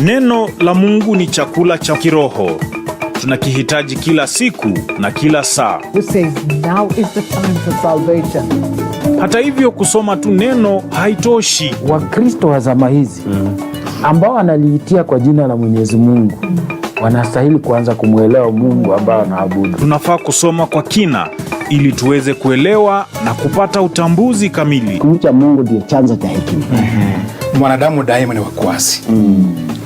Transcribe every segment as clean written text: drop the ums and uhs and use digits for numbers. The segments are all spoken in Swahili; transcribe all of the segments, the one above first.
Neno la Mungu ni chakula cha kiroho. Tunakihitaji kila siku na kila saa. This says now is the time for salvation. Hata hivyo, kusoma tu neno haitoshi. Wakristo wa zama hizi ambao wanaliitia kwa jina la Mwenyezi Mungu wanastahili kuanza kumwelewa Mungu ambao anaabudu. Tunafaa kusoma kwa kina ili tuweze kuelewa na kupata utambuzi kamili. Kumcha Mungu ndio chanzo cha hekima. Mwanadamu daima ni wakuasi.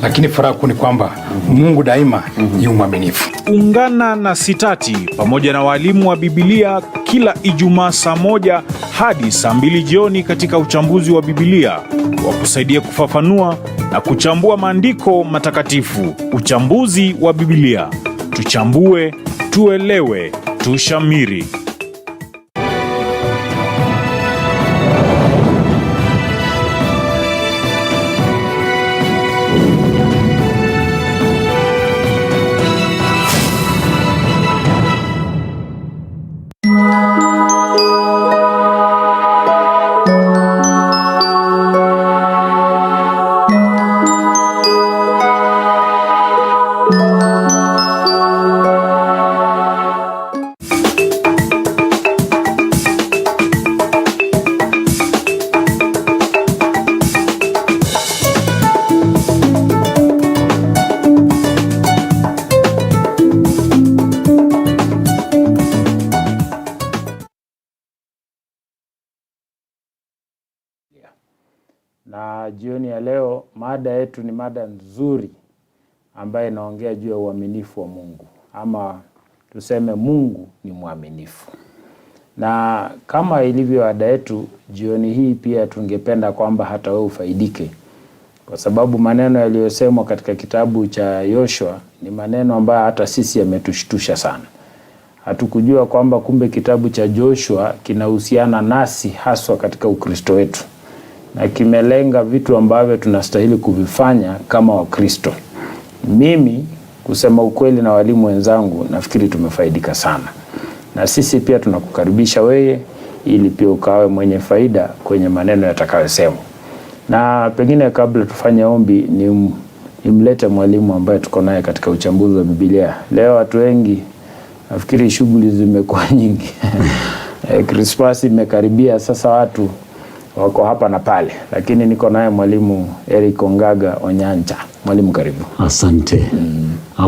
Lakini furaha kuu ni kwamba Mungu daima yu mwaminifu. Ungana na Sitati pamoja na walimu wa Biblia kila Ijumaa saa 1 hadi saa 2 jioni katika uchambuzi wa Biblia wa kusaidia kufafanua na kuchambua maandiko matakatifu. Uchambuzi wa Biblia. Tuchambue, tuelewe, tushamiri. Na jioni ya leo mada yetu ni mada nzuri ambayo inaongea juu ya uaminifu wa Mungu, ama tuseme Mungu ni mwaminifu. Na kama ilivyo ada yetu, jioni hii pia tungependa kwamba hata wewe ufaidike, kwa sababu maneno yaliyosemwa katika kitabu cha Yoshua ni maneno ambayo hata sisi yametushtusha sana. Hatukujua kwamba kumbe kitabu cha Joshua kinahusiana nasi haswa katika Ukristo wetu, na kimelenga vitu ambavyo tunastahili kuvifanya kama Wakristo. Mimi kusema ukweli na walimu wenzangu nafikiri tumefaidika sana. Na sisi pia tunakukaribisha wewe ili pia ukawe mwenye faida kwenye maneno yatakayosemwa. Na pengine kabla tufanye ombi nimlete mwalimu ambaye tuko naye katika uchambuzi wa Biblia. Leo watu wengi nafikiri shughuli zimekuwa nyingi. Christmas imekaribia, sasa watu wako hapa na pale, lakini niko naye mwalimu Eric Ongaga Onyancha. Mwalimu, karibu. Asante.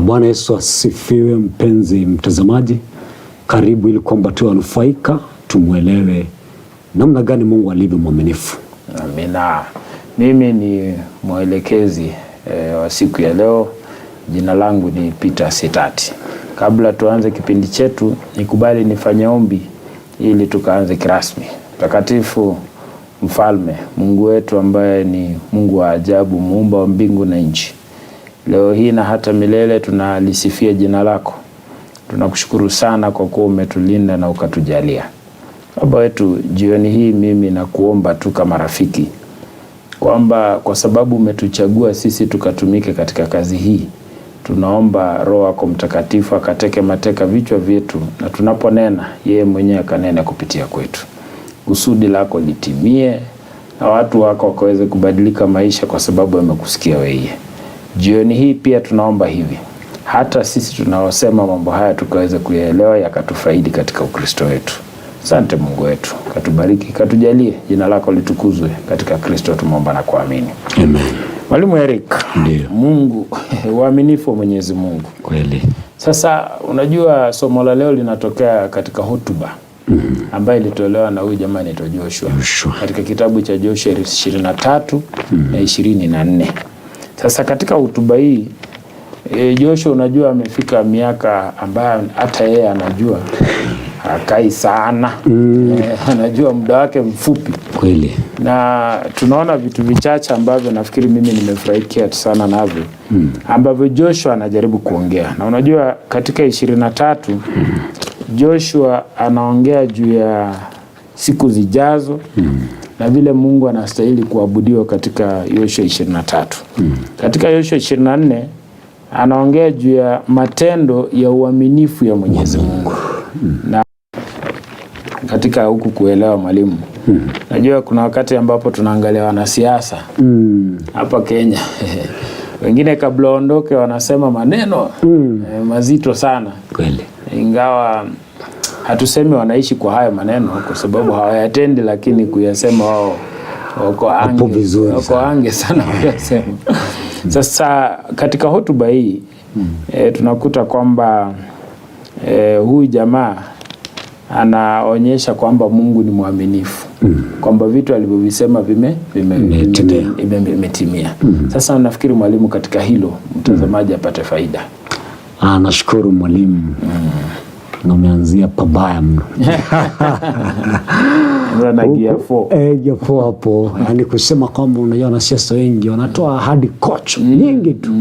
Bwana Yesu asifiwe. Mpenzi mtazamaji, karibu ili kwamba tuwanufaika, tumuelewe namna gani Mungu alivyo mwaminifu. Amina. Mimi ni mwelekezi wa siku ya leo. Jina langu ni Peter Sitati. Kabla tuanze kipindi chetu, nikubali nifanye ombi ili tukaanze kirasmi. Takatifu Mfalme, Mungu wetu ambaye ni Mungu wa ajabu, muumba wa mbingu na nchi, leo hii na hata milele tunalisifia jina lako. Tunakushukuru sana kwa kuwa umetulinda na ukatujalia. Baba wetu, jioni hii mimi nakuomba tu kama rafiki kwamba kwa sababu umetuchagua sisi tukatumike katika kazi hii, tunaomba Roho yako Mtakatifu akateke mateka vichwa vyetu, na tunaponena yeye mwenyewe akanene kupitia kwetu. Kusudi lako litimie na watu wako wakaweze kubadilika maisha kwa sababu wamekusikia wewe. Jioni hii pia tunaomba hivi, hata sisi tunaosema mambo haya tukaweze kuyaelewa yakatufaidi katika Ukristo wetu. Asante Mungu wetu, katubariki, katujalie, jina lako litukuzwe. Katika Kristo tumeomba na kuamini. Amen. Mwalimu Eric, Ndiyo. Mungu uaminifu wa Mwenyezi Mungu. Kweli. Sasa unajua somo la leo linatokea katika hotuba ambayo ilitolewa na huyu jamaa anaitwa Joshua katika kitabu cha Joshua 23 na 24. Sasa katika hotuba hii Joshua unajua amefika miaka ambayo hata yeye anajua hakai sana. Anajua muda wake mfupi. Kweli. Na tunaona vitu vichache ambavyo nafikiri mimi nimefurahikia sana navyo ambavyo Joshua anajaribu kuongea. Na unajua katika 23 Joshua anaongea juu ya siku zijazo na vile Mungu anastahili kuabudiwa katika Yoshua 23. Katika Yoshua 24 anaongea juu ya matendo ya uaminifu ya Mwenyezi Mungu. Na katika huku kuelewa mwalimu, najua kuna wakati ambapo tunaangalia wanasiasa hapa Kenya Wengine kabla ondoke wanasema maneno mazito sana. Kweli. Ingawa hatusemi wanaishi kwa hayo maneno kwa sababu hawayatendi, lakini kuyasema wao wako ange sana kuyasema. Sasa katika hotuba hii tunakuta kwamba huyu jamaa anaonyesha kwamba Mungu ni mwaminifu, kwamba vitu alivyovisema vimetimia. Sasa nafikiri mwalimu, katika hilo mtazamaji apate faida. Nashukuru mwalimu. Na umeanzia pabaya mno. Na gear 4 hapo. Yaani kusema kwamba unajua wanasiasa wengi wanatoa ahadi kocho nyingi tu.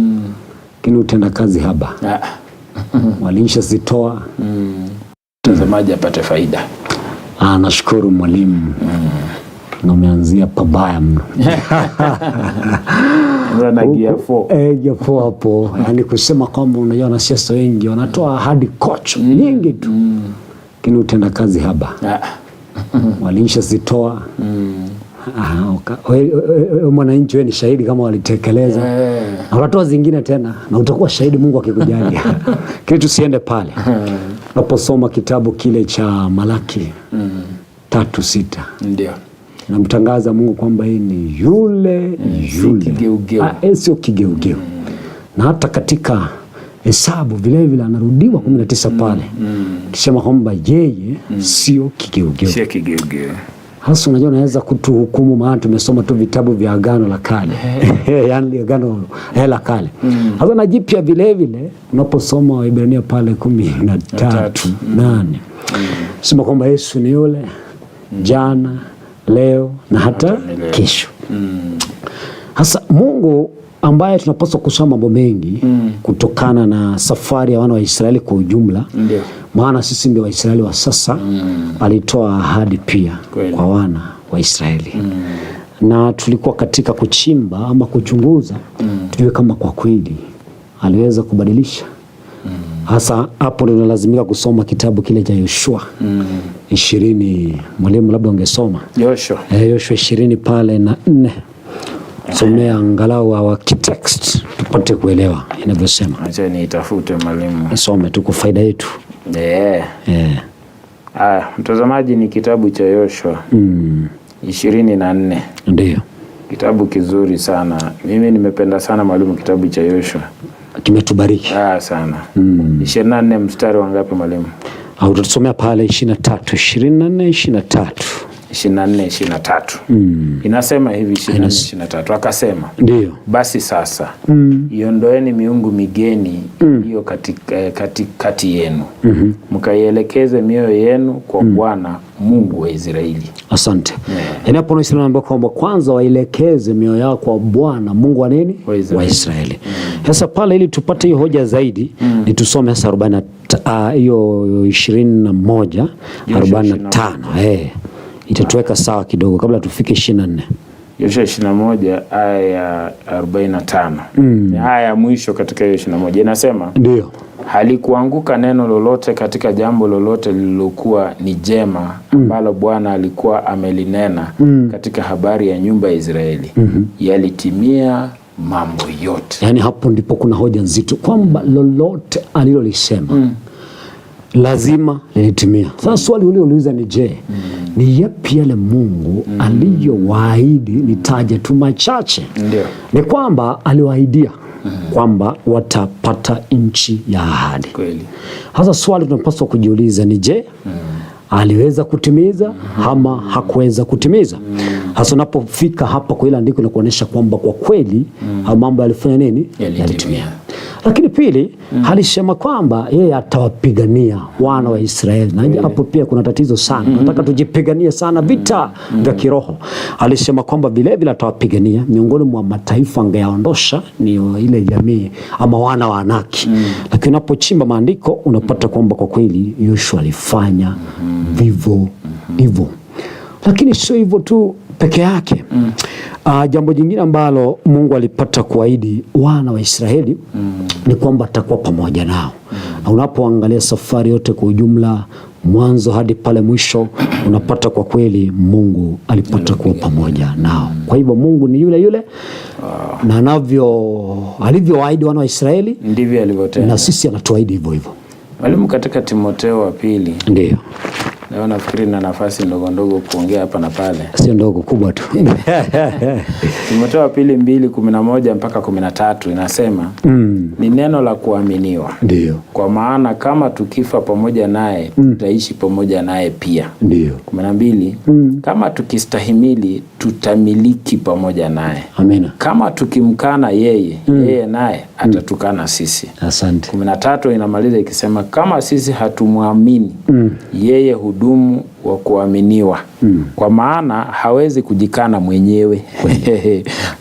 Lakini utenda kazi haba. Walisha zitoa. Mtazamaji apate faida. Nashukuru mwalimu. Na umeanzia pabaya mno. Na gear 4 hapo. Yaani kusema kwamba unajua wanasiasa wengi wanatoa ahadi kocho nyingi tu. Lakini utenda kazi haba. Walisha zitoa. Mwananchi wewe ni shahidi kama walitekeleza. Na unatoa zingine tena na utakuwa shahidi Mungu akikujali. Kile tusiende pale. Unaposoma kitabu kile cha Malaki 3:6. Ndio. Namtangaza Mungu kwamba yeye ni yule. Sio kigeugeu. Na hata katika Hesabu vile vile anarudiwa 19 pale. Kisema kwamba yeye sio kigeugeu. Sio kigeugeu. Hasa unajua unaweza kutuhukumu maana tumesoma tu vitabu vya Agano la Kale. Yaani Agano la Kale. Hasa na Jipya vile vile unaposoma Waebrania pale 13:8. Sema kwamba Yesu ni yule jana, leo na hata kesho. Hasa Mungu ambaye tunapaswa kusoma mambo mengi kutokana na safari ya wana wa Israeli kwa ujumla. Ndiyo. Maana sisi ndio Waisraeli wa sasa. Alitoa ahadi pia kwa wana wa Israeli. Na tulikuwa katika kuchimba ama kuchunguza tujue kama kwa kweli aliweza kubadilisha. Hasa hapo ndio lazimika kusoma kitabu kile cha Yoshua 20. Mwalimu labda ungesoma Yoshua 20 pale na 4. Somea angalau wa text tupate kuelewa inavyosema. Acha niitafute mwalimu. Nisome tu kwa faida yetu. Mtazamaji, ni kitabu cha Yoshua 24. Ndio. Kitabu kizuri sana. Mimi nimependa sana mwalimu kitabu cha Yoshua. Kimetubariki. Sana. 24 mstari wa ngapi mwalimu? Au tutasomea pale 23. 24:23. Inasema hivi 24:23. Akasema, ndio. Basi sasa iondoeni miungu migeni iliyo katikati yenu. Mkaielekeze mioyo yenu kwa Bwana Mungu wa Israeli. Asante. Hapo na Israeli ambao kwamba kwanza waelekeze mioyo yao kwa Bwana Mungu wa nini? Wa Israeli. Sasa pale ili tupate hiyo hoja zaidi ni tusome sasa 40 hiyo 21 45. Itatuweka sawa kidogo kabla tufike 24. Yoshua 21 aya ya 45. Aya ya mwisho katika hiyo 21 inasema, ndio. Halikuanguka neno lolote katika jambo lolote lililokuwa ni jema ambalo Bwana alikuwa amelinena katika habari ya nyumba ya Israeli. Yalitimia mambo yote. Yaani hapo ndipo kuna hoja nzito kwamba lolote alilolisema lazima lilitimia. Sasa swali uliouliza ni je, ni yapi yale Mungu aliyowaahidi? Nitaje tu machache. Ndio. Ni kwamba aliwaahidia kwamba watapata nchi ya ahadi. Kweli. Sasa swali tunapaswa kujiuliza ni je, aliweza kutimiza ama hakuweza kutimiza? Hasa unapofika hapa kwa ile andiko linakuonyesha kwamba kwa kweli mambo yalifanya nini? Yalitimia. Lakini pili, alisema kwamba yeye atawapigania wana wa Israeli. Na hapo pia kuna tatizo sana. Nataka tujipiganie sana vita vya kiroho. Alisema kwamba vile vile atawapigania miongoni mwa mataifa angeyaondosha ni ile jamii ama wana wa Anaki. Lakini unapochimba maandiko unapata kwamba kwa kweli Yoshua alifanya vivyo hivyo. Lakini sio hivyo tu peke yake. Jambo jingine ambalo Mungu alipata kuahidi wana wa Israeli ni kwamba atakuwa pamoja nao. Na unapoangalia safari yote kwa ujumla mwanzo hadi pale mwisho, unapata kwa kweli Mungu alipata kuwa pamoja nao. Kwa hivyo Mungu ni yule yule, na alivyowaahidi wana wa Israeli ndivyo alivyotenda, na sisi anatuahidi hivyo hivyo. Mwalimu, katika Timotheo wa pili, ndio leo nafikiri na nafasi ndogo kuongea hapa na pale, sio ndogo, kubwa tu. Timotheo wa pili 2:11 mpaka 13 inasema ni neno la kuaminiwa. Ndio. Kwa maana kama tukifa pamoja naye tutaishi pamoja naye pia. Ndio. 12 kama tukistahimili tutamiliki pamoja naye. Amina. Kama tukimkana yeye naye atatukana sisi. Asante. 13 inamaliza ikisema kama sisi hatumwamini yeye hudumu wa kuaminiwa. Kwa maana hawezi kujikana mwenyewe.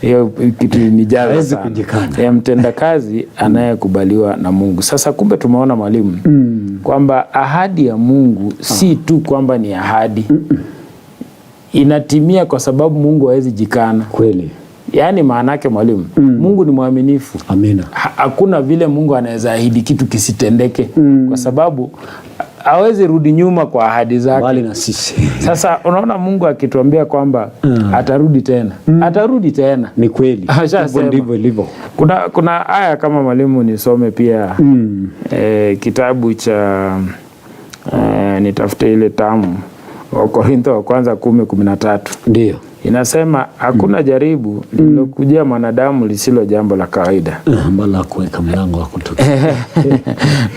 Hiyo kitu ni jaza sana. Mtendakazi anayekubaliwa na Mungu. Sasa kumbe tumeona mwalimu kwamba ahadi ya Mungu si tu kwamba ni ahadi. Inatimia kwa sababu Mungu hawezi jikana. Kweli. Yaani maana yake mwalimu, Mungu ni mwaminifu. Amina. Hakuna vile Mungu anaweza ahidi kitu kisitendeke kwa sababu hawezi rudi nyuma kwa ahadi zake. Bali na sisi. Sasa unaona Mungu akituambia kwamba atarudi tena. Atarudi tena. Ni kweli. Ndivyo ilivyo. Kuna aya kama mwalimu nisome pia kitabu cha nitafute ile tamu, Wakorintho wa kwanza 10:13. Ndio. Inasema hakuna jaribu lililokujia mwanadamu lisilo jambo la kawaida. Mbona kuweka mlango wa kutoka.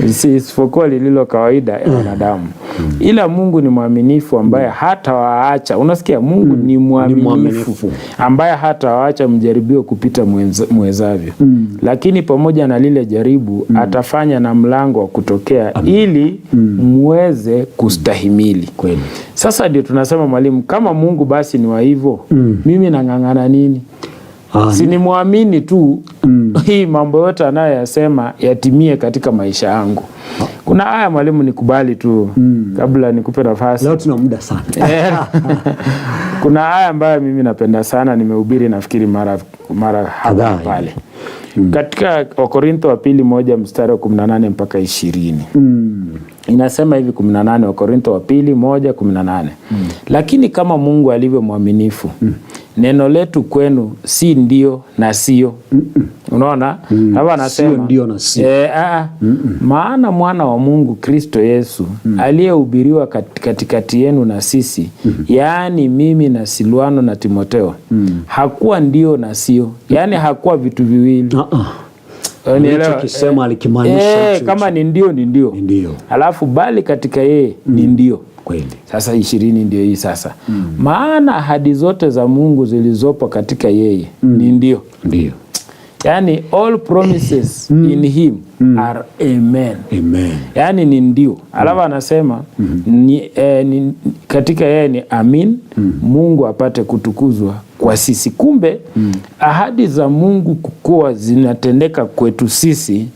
Isipokuwa lililo kawaida ya wanadamu. Ila Mungu ni mwaminifu ambaye hata waacha. Unasikia, Mungu ni mwaminifu ambaye hata waacha mjaribio kupita mwezavyo. Lakini pamoja na lile jaribu atafanya na mlango wa kutokea ili muweze kustahimili. Kweli. Sasa ndio tunasema mwalimu, kama Mungu basi ni wa hivyo, mimi nang'ang'ana nini? Si ni muamini tu hii mambo yote anayoyasema yatimie katika maisha yangu. Kuna aya mwalimu, nikubali tu kabla nikupe nafasi. Leo tuna muda sana. Kuna aya ambayo mimi napenda sana, nimehubiri nafikiri mara hapa pale. Katika Wakorintho wa pili 1 mstari wa 18 mpaka 20. Inasema hivi 18, Wakorintho wa pili 1:18. Lakini kama Mungu alivyo mwaminifu, neno letu kwenu si ndio na sio. Unaona? Hapa anasema sio ndio na sio. Maana mwana wa Mungu Kristo Yesu aliyehubiriwa katikati yenu na sisi, yaani mimi na Silwano na Timotheo, hakuwa ndio na sio. Yaani hakuwa vitu viwili. Kisema alikimaanisha kama ni ndio ni ndio. Alafu bali katika yeye ni ndio. Kweli. Sasa 20 ndio hii sasa. Maana ahadi zote za Mungu zilizopo katika yeye ni ndio. Ndio. Yaani all promises in him are amen. Amen. Yaani ni ndio. Alafu anasema katika yeye ni amin. Mungu apate kutukuzwa kwa sisi. Kumbe ahadi za Mungu kukua zinatendeka kwetu sisi,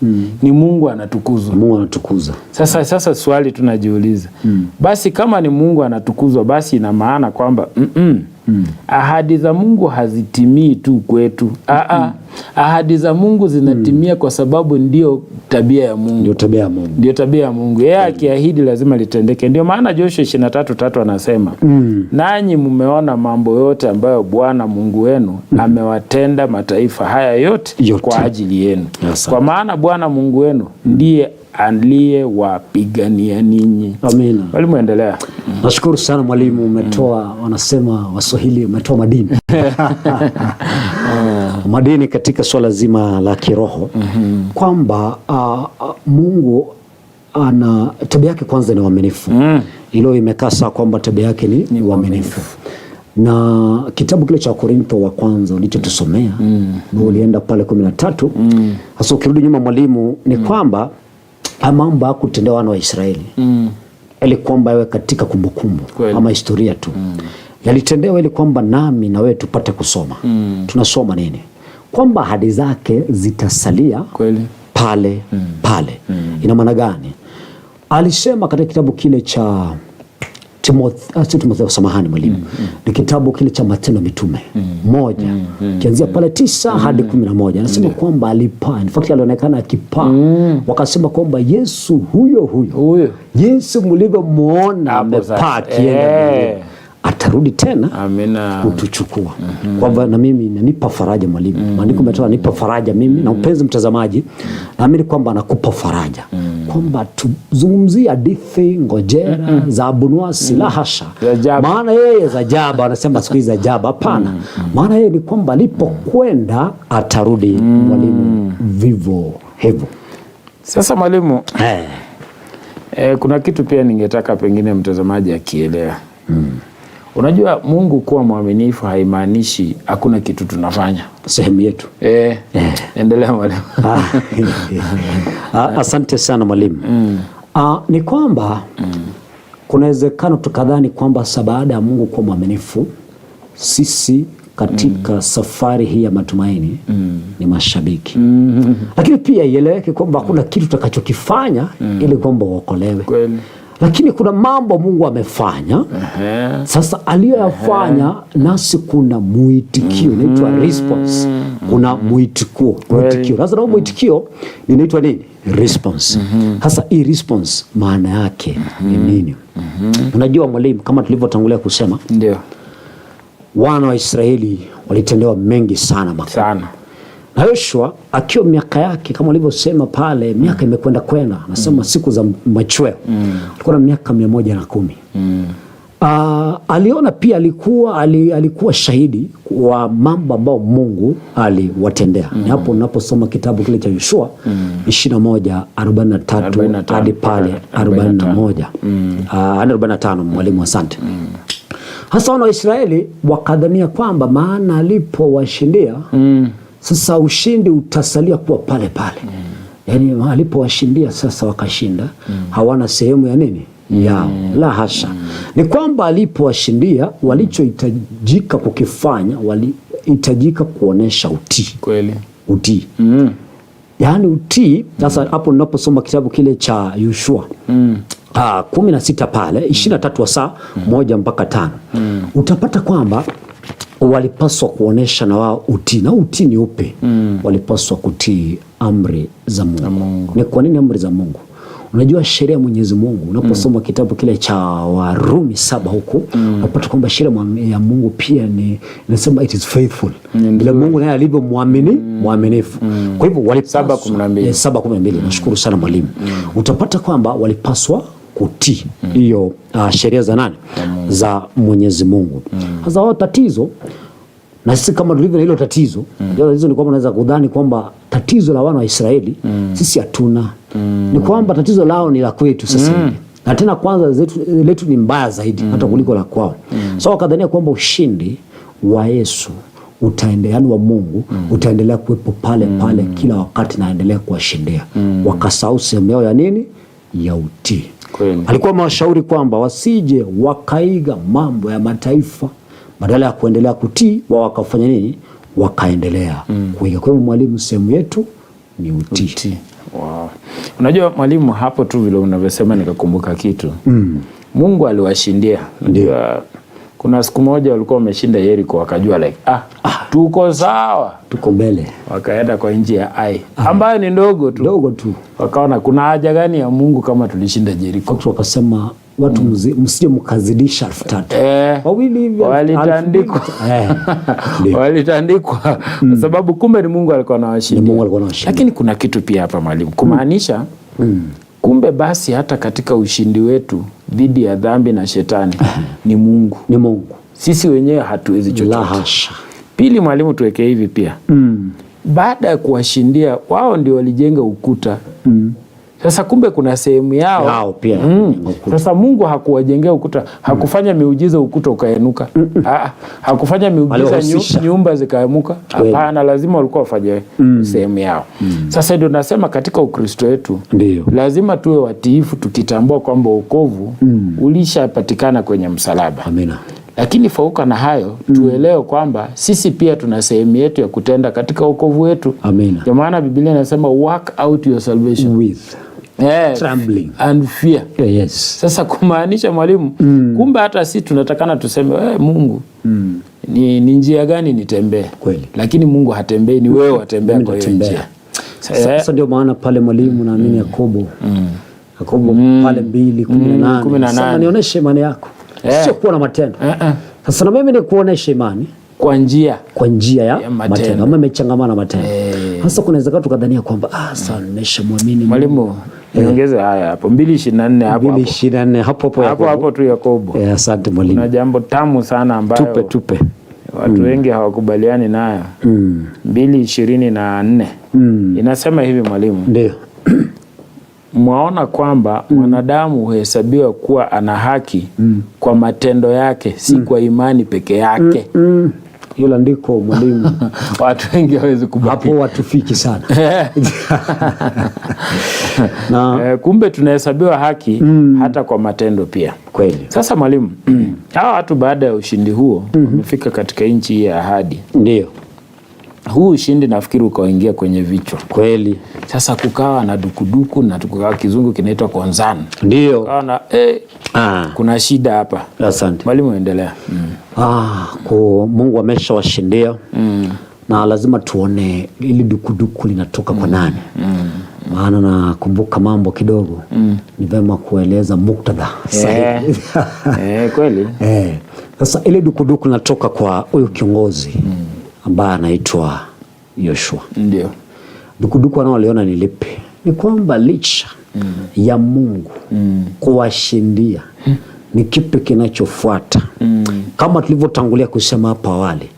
ni Mungu anatukuzwa. Mungu anatukuzwa. Sasa swali tunajiuliza. Basi kama ni Mungu anatukuzwa, basi ina maana kwamba ahadi za Mungu hazitimii tu kwetu. Ahadi za Mungu zinatimia kwa sababu ndio tabia ya Mungu. Ndio tabia ya Mungu. Yeye akiahidi lazima litendeke. Ndio maana Joshua 23:3 anasema, nanyi mmeona mambo yote ambayo Bwana Mungu wenu amewatenda mataifa haya yote kwa ajili yenu. Kwa maana Bwana Mungu wenu ndiye aliyewapigania ninyi. Amina. Mwalimu, endelea. Nashukuru sana mwalimu, umetoa wanasema Waswahili, umetoa madini. Madini katika swala zima la kiroho. Kwamba Mungu ana tabia yake kwanza ni uaminifu. Hilo imekaa sawa kwamba tabia yake ni uaminifu. Na kitabu kile cha Korintho wa kwanza ulichotusomea, ulienda pale 13. Sasa ukirudi nyuma mwalimu, ni kwamba mambo hakutendewa wana wa Israeli. Ili kwamba yawe katika kumbukumbu ama historia tu. Yalitendewa ili kwamba nami na wewe tupate kusoma. Tunasoma nini? Kwamba ahadi zake zitasalia pale pale. Ina maana gani? Alisema katika kitabu kile cha Timotheo, samahani mwalimu, ni kitabu kile cha Matendo ya Mitume 1 kianzia pale 9 hadi 11. Anasema kwamba alipaa, in fact alionekana akipaa. Wakasema kwamba Yesu huyo Yesu mlivyomuona amepaa akienda atarudi tena kutuchukua. Kwamba na mimi nanipa faraja mwalimu. Maandiko umetoa nipa faraja mimi na mpenzi mtazamaji, naamini kwamba anakupa faraja. Kwamba tuzungumzie hadithi ngojera za Abunuwasi, la hasha. Maana yeye za jaba, anasema siku hizi za jaba, hapana. Maana yeye ni kwamba alipokwenda atarudi mwalimu vivyo hivyo. Sasa mwalimu, kuna kitu pia ningetaka pengine mtazamaji akielewa. Unajua Mungu kuwa mwaminifu haimaanishi hakuna kitu tunafanya. Sehemu yetu. Endelea mwalimu. Asante sana mwalimu. Ni kwamba kuna uwezekano tukadhani kwamba baada ya Mungu kuwa mwaminifu, sisi katika safari hii ya matumaini ni mashabiki. Lakini pia ieleweke kwamba hakuna kitu tutakachokifanya ili kwamba uokolewe. Kweli. Lakini kuna mambo Mungu amefanya. Sasa aliyoyafanya nasi kuna muitikio, inaitwa response. Kuna muitikio. Sasa na muitikio inaitwa nini? Response. Sasa hii response maana yake ni nini? Unajua mwalimu, kama tulivyotangulia kusema, ndio wana wa Israeli walitendewa mengi sana makubwa. Na Yoshua akiwa miaka yake kama walivyosema pale, miaka imekwenda nasema siku za machweo, alikuwa na miaka 110. Aliona pia alikuwa shahidi wa mambo ambayo Mungu aliwatendea. Ni hapo unaposoma kitabu kile cha Yoshua 21:43 hadi pale 41. 45 mwalimu, asante. Hasa wana wa Israeli wakadhania kwamba maana alipowashindia sasa ushindi utasalia kuwa pale pale. Yaani alipowashindia sasa wakashinda, hawana sehemu ya nini? Yao. La hasha. Ni kwamba alipowashindia walichohitajika kukifanya, walihitajika kuonesha utii. Kweli. Utii. Yaani utii. Sasa hapo ninaposoma kitabu kile cha Yoshua 16 pale 23 saa 1 mpaka 5. Utapata kwamba walipaswa kuonesha na wao utii. Na utii ni upe. Walipaswa kutii amri za Mungu. Ni kwa nini amri za Mungu? Unajua sheria ya Mwenyezi Mungu, unaposoma kitabu kile cha Warumi 7 huko, unapata kwamba sheria ya Mungu pia inasema it is faithful. Bila Mungu naye alivyo mwaminifu. Kwa hivyo walipaswa 7:12. Nashukuru sana mwalimu. Utapata kwamba walipaswa kutii hiyo sheria za nani? Za Mwenyezi Mungu. Sasa wao tatizo, na sisi kama tulivyo na hilo tatizo, tatizo ni kwamba unaweza kudhani kwamba tatizo la wana wa Israeli sisi hatuna. Ni kwamba tatizo lao ni la kwetu sasa hivi. Na tena kwanza letu ni mbaya zaidi hata kuliko la kwao. So wakadhania kwamba ushindi wa Yesu utaendelea, wa Mungu utaendelea kuwepo pale pale kila wakati na endelea kuwashindia. Wakasahau sehemu yao ya nini? Ya utii. Alikuwa mawashauri kwamba wasije wakaiga mambo ya mataifa, badala ya kuendelea kutii wao wakafanya nini? Wakaendelea kuiga. Kwa hivyo mwalimu, sehemu yetu ni utii. Wow. Unajua mwalimu, hapo tu vile unavyosema nikakumbuka kitu. Mungu aliwashindia. Unajua kuna siku moja walikuwa wameshinda Yeriko, wakajua tuko sawa, tuko mbele. Wakaenda kwa nchi ya Ai ambayo ni ndogo tu. Wakaona kuna haja gani ya Mungu kama tulishinda Yeriko? Wakasema watu msije mkazidisha 3,000. Wawili hivi walitandikwa. Walitandikwa kwa sababu kumbe ni Mungu alikuwa anawashindia. Lakini kuna kitu pia hapa mwalimu, kumaanisha kumbe basi hata katika ushindi wetu dhidi ya dhambi na shetani ni Mungu. Sisi wenyewe hatuwezi chochote. La hasha. Pili mwalimu, tuweke hivi pia. Baada ya kuwashindia wao ndio walijenga ukuta. Sasa kumbe kuna sehemu yao pia. Sasa Mungu hakuwajengea ukuta, hakufanya miujiza ukuta ukaenuka. Hakufanya miujiza nyumba zikaemuka. Hapana, lazima walikuwa wafanye sehemu yao. Sasa ndio nasema katika Ukristo wetu lazima tuwe watiifu, tukitambua kwamba wokovu ulishapatikana kwenye msalaba. Amina. Lakini fauka na hayo tuelewe kwamba sisi pia tuna sehemu yetu ya kutenda katika wokovu wetu. Amina. Kwa maana Biblia inasema work out your salvation trembling and fear. Yes. Sasa kumaanisha mwalimu, kumbe hata sisi tunatakana tuseme Mungu ni njia gani nitembee? Kweli. Lakini Mungu hatembei, ni wewe watembea kwa hiyo njia. Sasa ndio maana pale mwalimu naamini Yakobo pale 2:18 sasa nionyeshe imani yako, sio kuwa na matendo. Sasa na mimi ni kuonesha imani kwa njia ya matendo, ama imechangamana matendo. Sasa kunaweza katu kadhania kwamba sasa nimeshamwamini mwalimu. Niongeze haya hapo 2:24 hapo tu Yakobo. Asante mwalimu. Kuna jambo tamu sana ambayo tupe watu wengi hawakubaliani nayo. 2:24 inasema hivi mwalimu. Ndio. Mwaona kwamba mwanadamu huhesabiwa kuwa ana haki kwa matendo yake, si kwa imani peke yake. Hilo ndiko mwalimu. Watu wengi hawezi kubaki. Hapo watufiki sana. Kumbe tunahesabiwa haki hata kwa matendo pia. Kweli. Sasa mwalimu, hawa watu baada ya ushindi huo wamefika katika nchi ya ahadi. Ndio. Huu ushindi nafikiri ukaingia kwenye vichwa. Kweli. Sasa kukawa na dukuduku na tukawa kizungu kinaitwa konzana. Ndio. Kukawa na kuna shida hapa. Asante. Mwalimu endelea. Kwa Mungu ameshawashindia. Na lazima tuone ili dukuduku linatoka kwa nani. Maana nakumbuka mambo kidogo. Ni vema kueleza muktadha sahihi. Kweli. Sasa ile dukuduku linatoka kwa huyu kiongozi ambaye anaitwa Yoshua. Ndio. Dukuduku anaoliona ni lipi? Ni kwamba licha ya Mungu kuwashindia, ni kipi kinachofuata? Kama tulivyotangulia kusema hapa awali,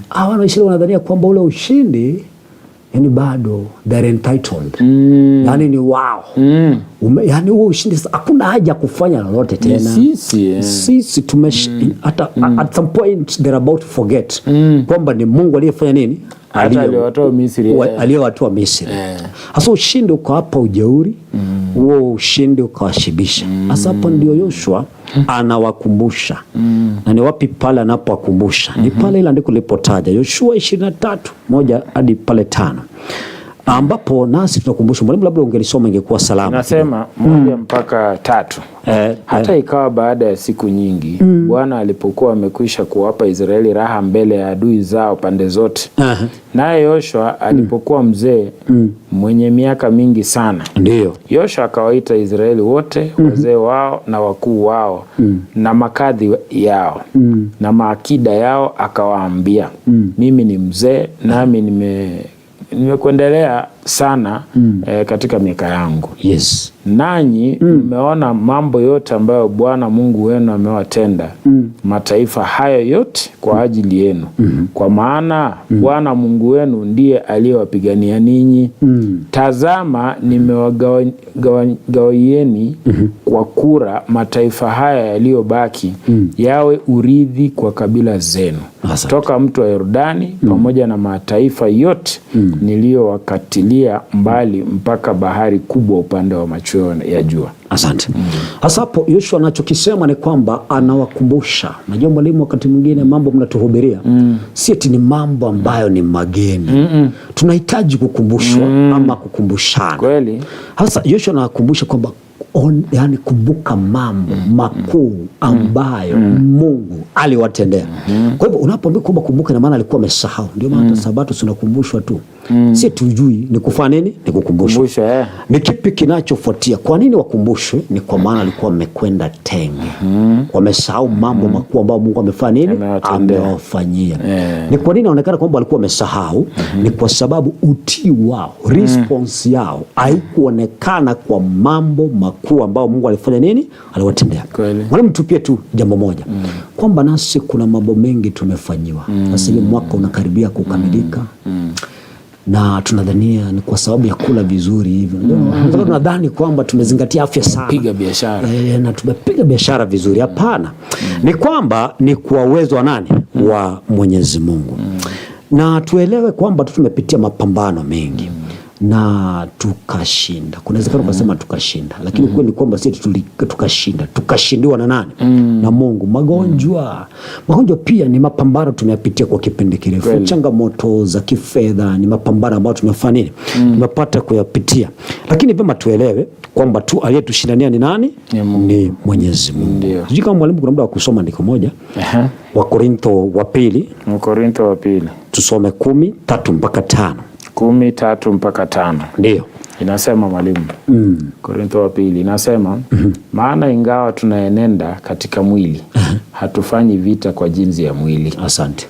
hawa wanadhania kwamba ule ushindi yani bado they're entitled. Yani ni wao. Yani huo ushindi hakuna haja kufanya lolote tena. Sisi hata at some point they're about to forget kwamba ni Mungu aliyefanya nini? Aliyewatoa Misri. Aliyewatoa Misri. Sasa ushindi uko hapa ujeuri, huo ushindi ukawashibisha. Sasa hapo ndio Yoshua anawakumbusha. Na ni wapi pale anapowakumbusha? Ni pale ile andiko lipotaja Yoshua 23:1 hadi pale 5. Ambapo nasi tunakumbusha, mwalimu labda ungelisoma ingekuwa salama. Nasema 1 mpaka 3. Hata ikawa baada ya siku nyingi Bwana alipokuwa amekwisha kuwapa Israeli raha mbele ya adui zao pande zote. Naye Yoshua alipokuwa mzee mwenye miaka mingi sana. Ndio. Yoshua akawaita Israeli wote, wazee wao na wakuu wao na makadhi yao na maakida yao, akawaambia, mimi ni mzee nami nimekuendelea sana katika miaka yangu. Yes. Nanyi mmeona mambo yote ambayo Bwana Mungu wenu amewatenda mataifa haya yote kwa ajili yenu. Kwa maana Bwana Mungu wenu ndiye aliyewapigania ninyi. Tazama, nimewagawieni kwa kura mataifa haya yaliyobaki yawe urithi kwa kabila zenu. Toka mto wa Yordani pamoja na mataifa yote niliyowakatilia mbali mpaka bahari kubwa upande wa machweo ya jua. Asante. Hasa hapo Yoshua anachokisema ni kwamba anawakumbusha. Najua mwalimu, wakati mwingine mambo mnatuhubiria si eti ni mambo ambayo ni mageni. Tunahitaji kukumbushwa ama kukumbushana. Kweli. Hasa Yoshua anakumbusha kwamba yani kumbuka mambo makuu ambayo Mungu aliwatendea. Kwa hivyo unapoambia kwamba kumbuka, na maana alikuwa amesahau. Ndio maana Sabato tunakumbushwa tu. Si tujui ni kufanya nini, ni kukumbushwa. Ni kipi kinachofuatia? Kwa nini wakumbushwe? Ni kwa maana alikuwa amekwenda tenge. Wamesahau mambo makuu ambayo Mungu amefanya nini, amewafanyia. Ni kwa nini inaonekana kwamba walikuwa wamesahau? Ni kwa sababu utii wao, response yao haikuonekana kwa mambo makuu ambayo Mungu alifanya nini, aliwatendea. Mwalimu, tupie tu jambo moja kwamba nasi kuna mambo mengi tumefanyiwa. Sasa hivi mwaka unakaribia kukamilika. Na tunadhania ni kwa sababu ya kula vizuri hivyo. Tunadhani kwamba tumezingatia afya sana. Piga biashara. Na tumepiga biashara vizuri. Hapana. Ni kwamba ni kwa uwezo wa nani? Wa Mwenyezi Mungu. Na tuelewe kwamba tumepitia mapambano mengi. na tukashinda. Kuna uwezekano kusema tukashinda, lakini kweli ni kwamba sisi tukashinda. Tukashindiwa na nani? Na Mungu. Magonjwa pia ni mapambano tumeyapitia kwa kipindi kirefu. Changamoto za kifedha ni mapambano ambayo tumefanya nini? Tumepata kuyapitia. Lakini vema tuelewe kwamba tu aliyetushindania ni nani? Ni Mwenyezi Mungu. Sijui kama mwalimu kuna muda wa kusoma andiko moja. Wakorintho wa pili. Wakorintho wa pili. Tusome 10:3 mpaka 5. 10:3 mpaka 5. Ndio. Inasema mwalimu. Korintho wa pili inasema maana ingawa tunaenenda katika mwili hatufanyi vita kwa jinsi ya mwili. Asante.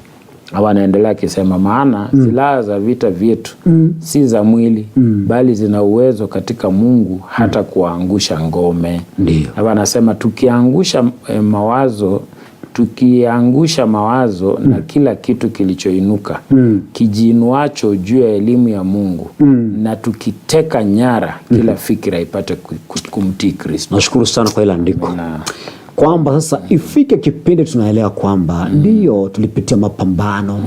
Hawa anaendelea akisema maana silaha za vita vyetu si za mwili bali zina uwezo katika Mungu hata kuangusha ngome. Ndio. Hawa anasema tukiangusha mawazo na kila kitu kilichoinuka kijiinuacho juu ya elimu ya Mungu na tukiteka nyara kila fikira ipate kumtii Kristo. Nashukuru sana kwa ile andiko. Kwamba sasa ifike kipindi tunaelewa kwamba ndio tulipitia mapambano,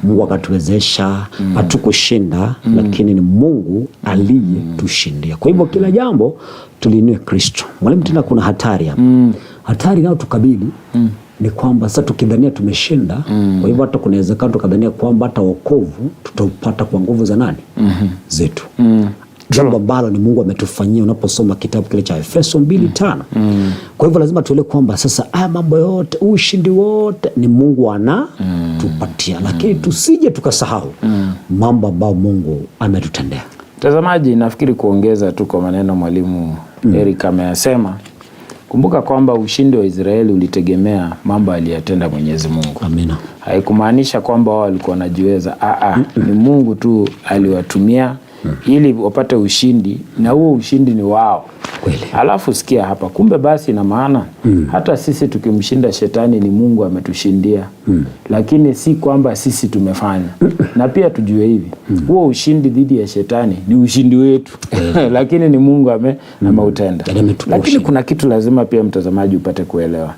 Mungu akatuwezesha, hatukushinda, lakini ni Mungu aliyetushindia. Kwa hivyo kila jambo tuliinue Kristo. Mwalimu, tena kuna hatari hapa. Hatari nayo tukabili ni kwamba sasa tukidhania tumeshinda, kwa hivyo hata kuna uwezekano tukadhania kwamba hata wokovu tutaupata kwa nguvu za nani? Zetu. Jambo ambalo ni Mungu ametufanyia unaposoma kitabu kile cha Efeso 2:5. Kwa hivyo lazima tuelewe kwamba sasa haya mambo yote, ushindi wote ni Mungu anatupatia, lakini tusije tukasahau mambo ambayo Mungu ametutendea. Mtazamaji, nafikiri kuongeza tu kwa maneno mwalimu Eric ameyasema, kumbuka kwamba ushindi wa Israeli ulitegemea mambo aliyotenda Mwenyezi Mungu. Amina. Haikumaanisha kwamba wao walikuwa wanajiweza. Ni Mungu tu aliwatumia ili wapate ushindi, na huo ushindi ni wao. Kweli. Alafu sikia hapa, kumbe basi na maana hata sisi tukimshinda shetani ni Mungu ametushindia. Lakini si kwamba sisi tumefanya. Na pia tujue hivi, huo ushindi dhidi ya shetani ni ushindi wetu. Lakini ni Mungu ameutenda. Lakini kuna kitu lazima pia mtazamaji upate kuelewa.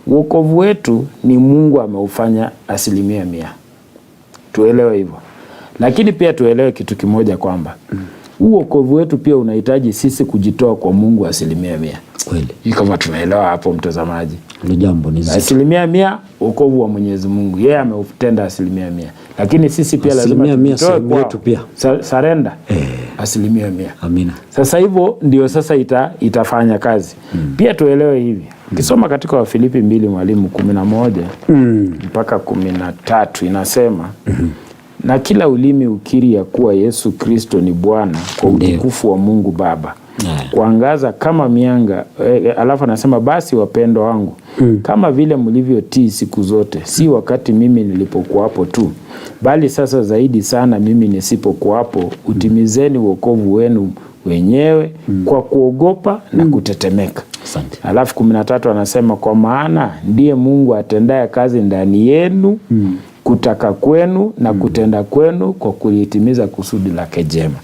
Wokovu wetu ni Mungu ameufanya 100%. Tuelewe hivyo. Lakini pia tuelewe kitu kimoja kwamba wokovu wetu pia unahitaji sisi kujitoa kwa Mungu 100%. Kweli. Kama tunaelewa hapo mtazamaji. Ni jambo ni zito. 100% wokovu wa Mwenyezi Mungu. Yeye ameutenda 100%. Lakini sisi pia lazima tujitoe kwetu pia. Surrender. 100%. Amina. Sasa hivyo ndio sasa itafanya kazi. Pia tuelewe hivi. Ukisoma katika Wafilipi 2 mwalimu 11 mpaka 13 inasema na kila ulimi ukiri ya kuwa Yesu Kristo ni Bwana kwa utukufu wa Mungu Baba. Kuangaza kama mianga. Alafu anasema basi wapendwa wangu, kama vile mlivyotii siku zote, si wakati mimi nilipokuwapo tu, bali sasa zaidi sana mimi nisipokuwapo, utimizeni wokovu wenu wenyewe kwa kuogopa na kutetemeka. Asante. Alafu 13 anasema kwa maana ndiye Mungu atendaye kazi ndani yenu kutaka kwenu na kutenda kwenu kwa kulitimiza kusudi lake jema.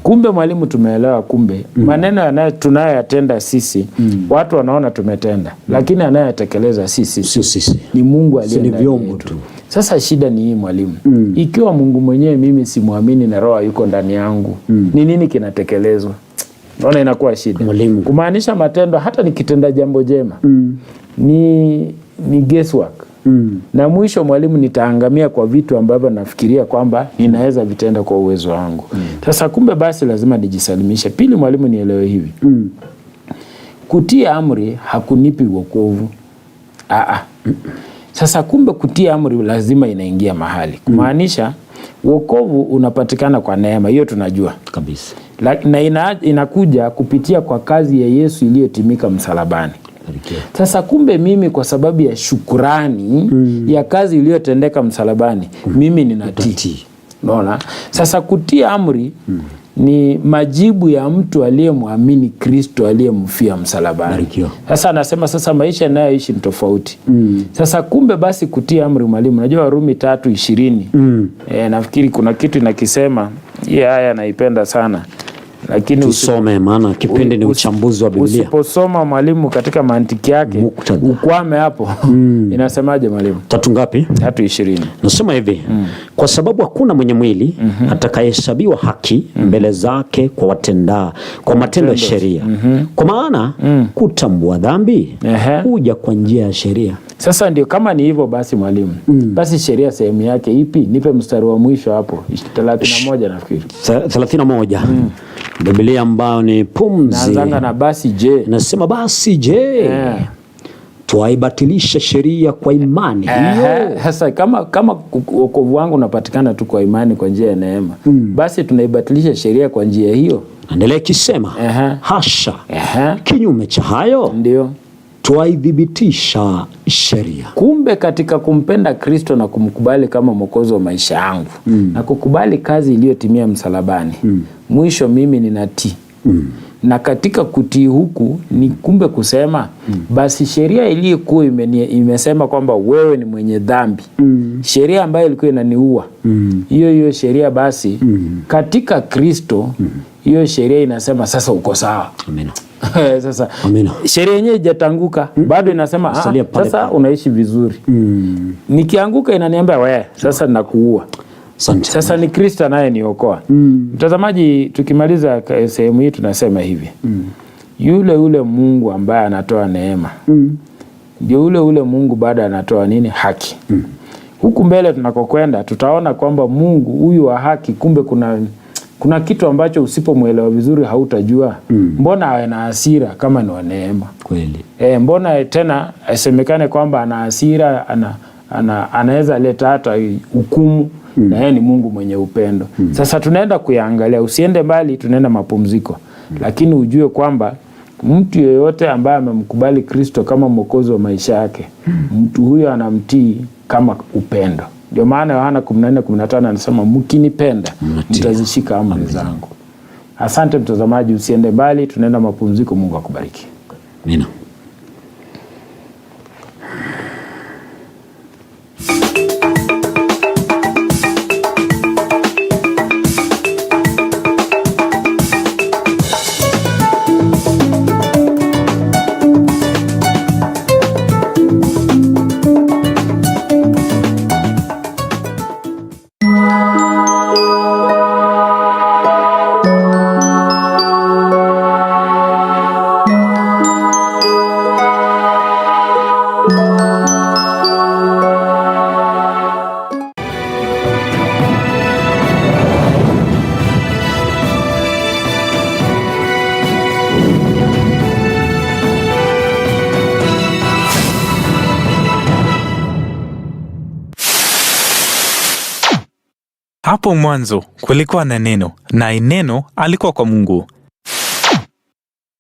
Kumbe mwalimu, tumeelewa kumbe maneno tunayoyatenda sisi watu wanaona tumetenda, lakini anayetekeleza sisi ni Mungu aliye ndani yetu. Sasa shida ni hii mwalimu. Ikiwa Mungu mwenyewe mimi simwamini na roho yuko ndani yangu, ni nini kinatekelezwa? Naona inakuwa shida. Mwalimu. Kumaanisha matendo hata nikitenda jambo jema ni guesswork. Na mwisho mwalimu nitaangamia kwa vitu ambavyo nafikiria kwamba ninaweza vitenda kwa uwezo wangu. Sasa kumbe basi lazima nijisalimishe. Pili mwalimu, nielewe hivi. Kutia amri hakunipi wokovu. Sasa kumbe kutia amri lazima inaingia mahali. Kumaanisha wokovu unapatikana kwa neema, hiyo tunajua kabisa. Na inakuja kupitia kwa kazi ya Yesu iliyotimika msalabani. Sasa kumbe mimi kwa sababu ya shukrani ya kazi iliyotendeka msalabani, mimi ninatii. Unaona? Sasa kutia amri ni majibu ya mtu aliyemwamini Kristo aliyemfia msalabani. Sasa anasema sasa maisha ninayoishi ni tofauti. Sasa kumbe basi kutia amri mwalimu, unajua Warumi 3:20. Nafikiri kuna kitu inakisema. Hii aya naipenda sana. lakini tusome, maana kipindi ni uchambuzi wa Biblia. Usiposoma mwalimu katika mantiki yake ukwame hapo. Inasemaje mwalimu? 3 ngapi? 3:20. Nasema hivi, kwa sababu hakuna mwenye mwili atakayehesabiwa haki mbele zake kwa matendo ya sheria. Kwa maana kutambua dhambi huja kwa njia ya sheria. Sasa ndio kama ni hivyo basi mwalimu. Basi sheria sehemu yake ipi? Nipe mstari wa mwisho hapo. 31 nafikiri. 31. Biblia ambayo ni pumzi. Naanza na basi je. Nasema basi je. Tuaibatilisha sheria kwa imani hiyo. Sasa kama wokovu wangu unapatikana tu kwa imani kwa njia ya neema. Basi tunaibatilisha sheria kwa njia hiyo. Endelea kisema. Hasha. Kinyume cha hayo. Ndio. Twaidhibitisha sheria. Kumbe katika kumpenda Kristo na kumkubali kama mwokozi wa maisha yangu na kukubali kazi iliyotimia msalabani, mwisho mimi ninatii. Na katika kutii huku ni kumbe kusema basi sheria iliyokuwa imesema kwamba wewe ni mwenye dhambi, sheria ambayo ilikuwa inaniua, hiyo sheria basi katika Kristo hiyo sheria inasema sasa uko sawa. Amina. Sasa sheria yenyewe haijatanguka, bado inasema sasa unaishi vizuri. Nikianguka inaniambia wewe sasa nakuua. Sasa ni Kristo naye niokoa. Mtazamaji, tukimaliza sehemu hii tunasema hivi. Yule Mungu ambaye anatoa neema. Ndio ule Mungu baada anatoa nini? Haki. Huku mbele tunakokwenda tutaona kwamba Mungu huyu wa haki kumbe kuna kitu ambacho usipomuelewa vizuri hautajua. Mbona awe na hasira kama ni wa neema? Kweli. Mbona tena asemekane kwamba ana hasira, anaweza leta hata hukumu, na yeye ni Mungu mwenye upendo. Sasa tunaenda kuyaangalia, usiende mbali, tunaenda mapumziko. Lakini ujue kwamba mtu yeyote ambaye amemkubali Kristo kama mwokozi wa maisha yake, mtu huyo anamtii kama upendo. Ndio maana Yohana 14:15 anasema mkinipenda mtazishika amri zangu. Asante mtazamaji, usiende mbali, tunaenda mapumziko. Mungu akubariki. Amina. Hapo mwanzo kulikuwa na neno, na neno alikuwa kwa Mungu.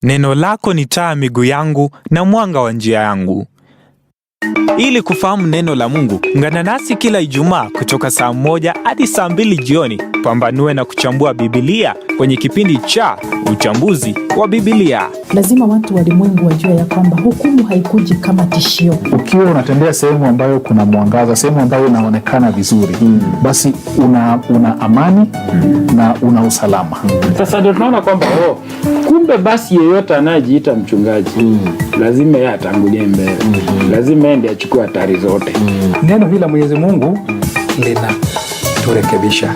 Neno lako ni taa miguu yangu na mwanga wa njia yangu. Ili kufahamu neno la Mungu, ungana nasi kila Ijumaa kutoka saa 1 hadi saa 2 jioni. Pambanue na kuchambua Biblia kwenye kipindi cha Uchambuzi wa Biblia. Lazima watu walimwengu wajue ya kwamba hukumu haikuji kama tishio. Ukiwa unatembea sehemu ambayo kuna mwangaza, sehemu ambayo inaonekana vizuri, basi una amani na una usalama. Sasa ndio tunaona kwamba kumbe basi yeyote anayejiita mchungaji lazima yeye atangulie mbele. Lazima yeye ndiye achukue hatari zote. Neno hili la Mwenyezi Mungu linaturekebisha.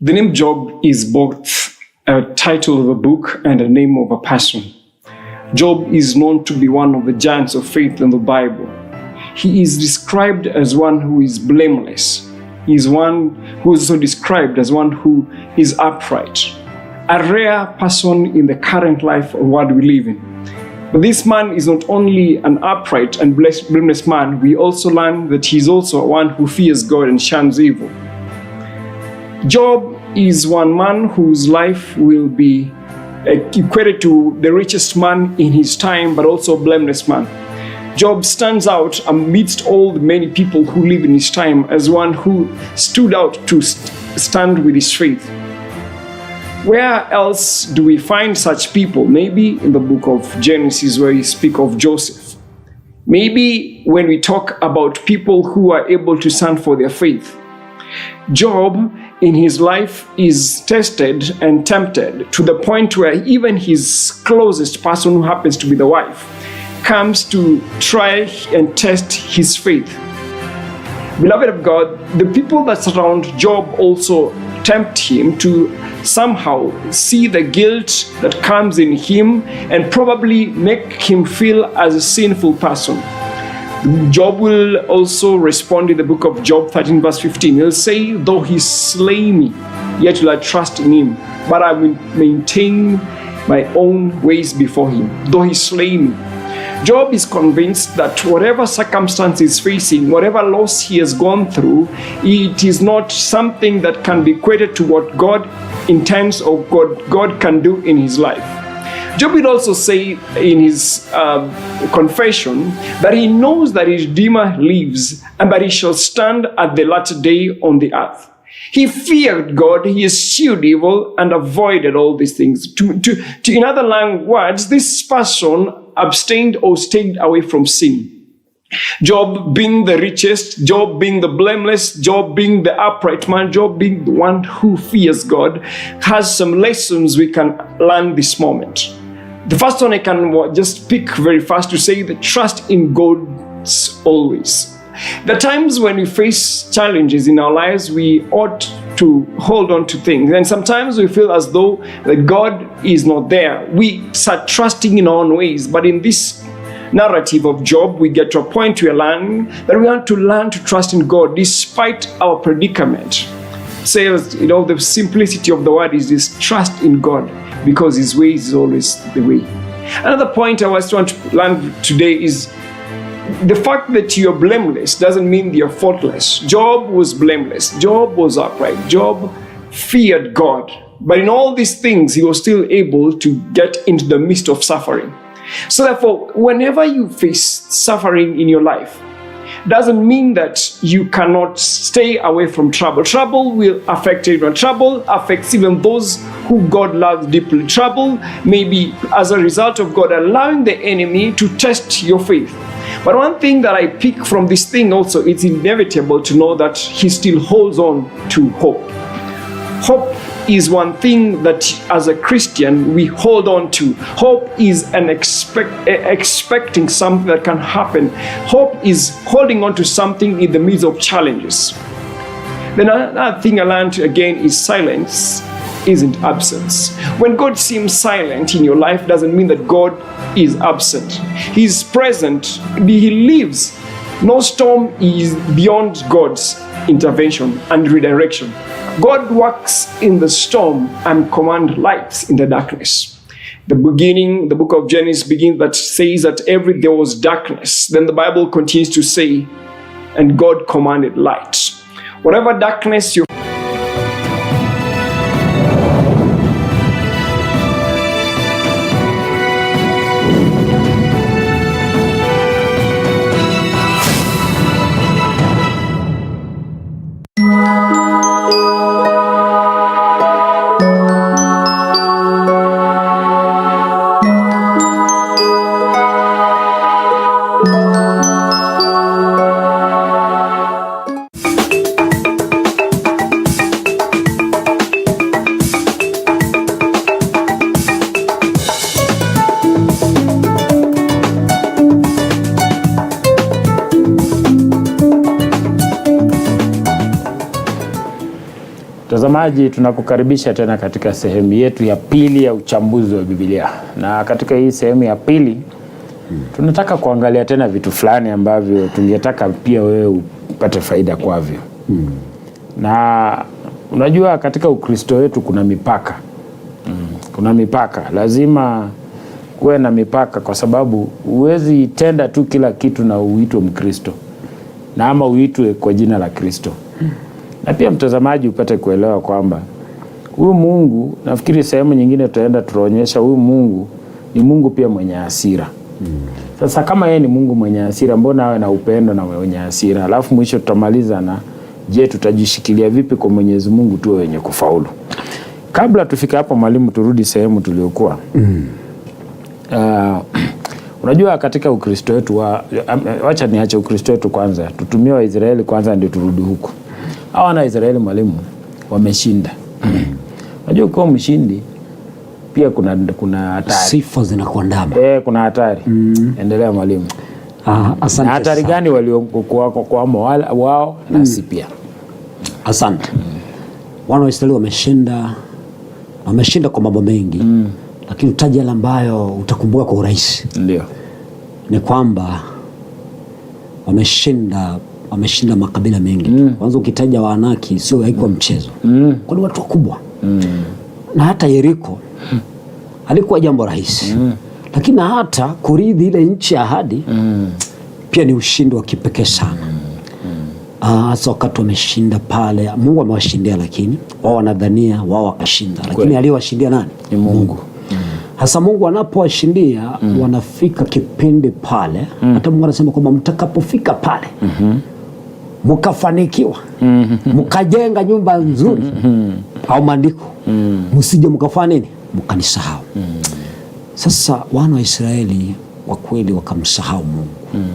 The name Job is both a title of a book and a name of a person. Job is known to be one of the giants of faith in the Bible. He is described as one who is blameless. He is one who is also described as one who is upright. A rare person in the current life of what we live in. But this man is not only an upright and blameless man, we also learn that he is also one who fears God and shuns evil. Job is one man whose life will be equated to the richest man in his time, but also a blameless man. Job stands out amidst all the many people who live in his time as one who stood out to stand with his faith. Where else do we find such people? Maybe in the book of Genesis, where you speak of Joseph. Maybe when we talk about people who are able to stand for their faith. Job in his life is tested and tempted to the point where even his closest person, who happens to be the wife, comes to try and test his faith. Beloved of God, the people that surround Job also tempt him to somehow see the guilt that comes in him and probably make him feel as a sinful person. Job will also respond in the book of Job 13 verse 15. He'll say, though he slay me, yet will I trust in him, but I will maintain my own ways before him, though he slay me. Job is convinced that whatever circumstance he's facing, whatever loss he has gone through, it is not something that can be equated to what God intends or what God can do in his life. Job will also say in his confession that he knows that his Redeemer lives and that he shall stand at the latter day on the earth. He feared God, he eschewed evil and avoided all these things. In other words, this person abstained or stayed away from sin. Job being the richest, Job being the blameless, Job being the upright man, Job being the one who fears God, has some lessons we can learn this moment. The first one I can just pick very fast to say that trust in God always. The times when we face challenges in our lives, we ought to hold on to things. And sometimes we feel as though that God is not there. We start trusting in our own ways. But in this narrative of Job, we get to a point where we learn that we want to learn to trust in God despite our predicament. Says, the simplicity of the word is this: trust in God, because his ways is always the way. Another point I want to learn today is the fact that you're blameless doesn't mean you're faultless. Job was blameless. Job was upright. Job feared God. But in all these things, he was still able to get into the midst of suffering. So therefore, whenever you face suffering in your life, doesn't mean that you cannot stay away from trouble. Trouble will affect everyone. Trouble affects even those who God loves deeply. Trouble may be as a result of God allowing the enemy to test your faith. But one thing that I pick from this thing also, it's inevitable to know that he still holds on to hope. Hope is one thing that as a Christian we hold on to. Hope is an expecting something that can happen. Hope is holding on to something in the midst of challenges. Then another thing I learned again is silence isn't absence. When God seems silent in your life doesn't mean that God is absent. He's present. He lives. No storm is beyond God's intervention and redirection. God works in the storm and commands lights in the darkness. The book of Genesis begins that says that there was darkness. Then the Bible continues to say, and God commanded light. Whatever darkness you Mtazamaji, tunakukaribisha tena katika sehemu yetu ya pili ya uchambuzi wa Biblia. Na katika hii sehemu ya pili tunataka kuangalia tena vitu fulani ambavyo tungetaka pia wewe upate faida kwavyo. Na unajua katika Ukristo wetu kuna mipaka. Kuna mipaka. Lazima kuwe na mipaka, kwa sababu huwezi tenda tu kila kitu na uitwe Mkristo na ama uitwe kwa jina la Kristo. Na pia mtazamaji upate kuelewa kwamba huyu Mungu, nafikiri sehemu nyingine tutaenda tunaonyesha huyu Mungu ni Mungu pia mwenye hasira. Sasa kama yeye ni Mungu mwenye hasira, mbona awe na upendo na mwenye hasira? Alafu mwisho tutamaliza na je, tutajishikilia vipi kwa Mwenyezi Mungu tuwe wenye kufaulu? Kabla tufika hapo mwalimu, turudi sehemu tuliokuwa. Unajua katika Ukristo wetu wacha niache Ukristo wetu kwanza, tutumie Waisraeli kwanza ndio turudi huko. Hawa na Israeli mwalimu wameshinda. Unajua kwa mshindi pia kuna hatari. Sifa zinakuandama. Kuna hatari. Endelea mwalimu. Asante. Na hatari gani waliokuwa kwa wao na si pia? Asante. Wana wa Israeli wameshinda kwa mambo mengi. Lakini utaji yale ambayo utakumbuka kwa urahisi. Ndio. Ni kwamba wameshinda makabila mengi. Kwanza ukitaja Waanaki sio haikuwa mchezo. Kwa watu wakubwa. Na hata Yeriko alikuwa jambo rahisi. Lakini hata kuridhi ile nchi ya ahadi pia ni ushindi wa kipekee sana. Hasa wakati wameshinda pale, Mungu amewashindia, lakini wao wanadhania wao wakashinda, lakini aliyewashindia nani? Ni Mungu. Hasa Mungu anapowashindia wanafika kipindi pale, hata Mungu anasema kwamba mtakapofika pale mkafanikiwa, mkajenga nyumba nzuri au maandiko, msije mkafanya nini? Mkanisahau. Sasa wana wa Israeli kwa kweli wakamsahau Mungu.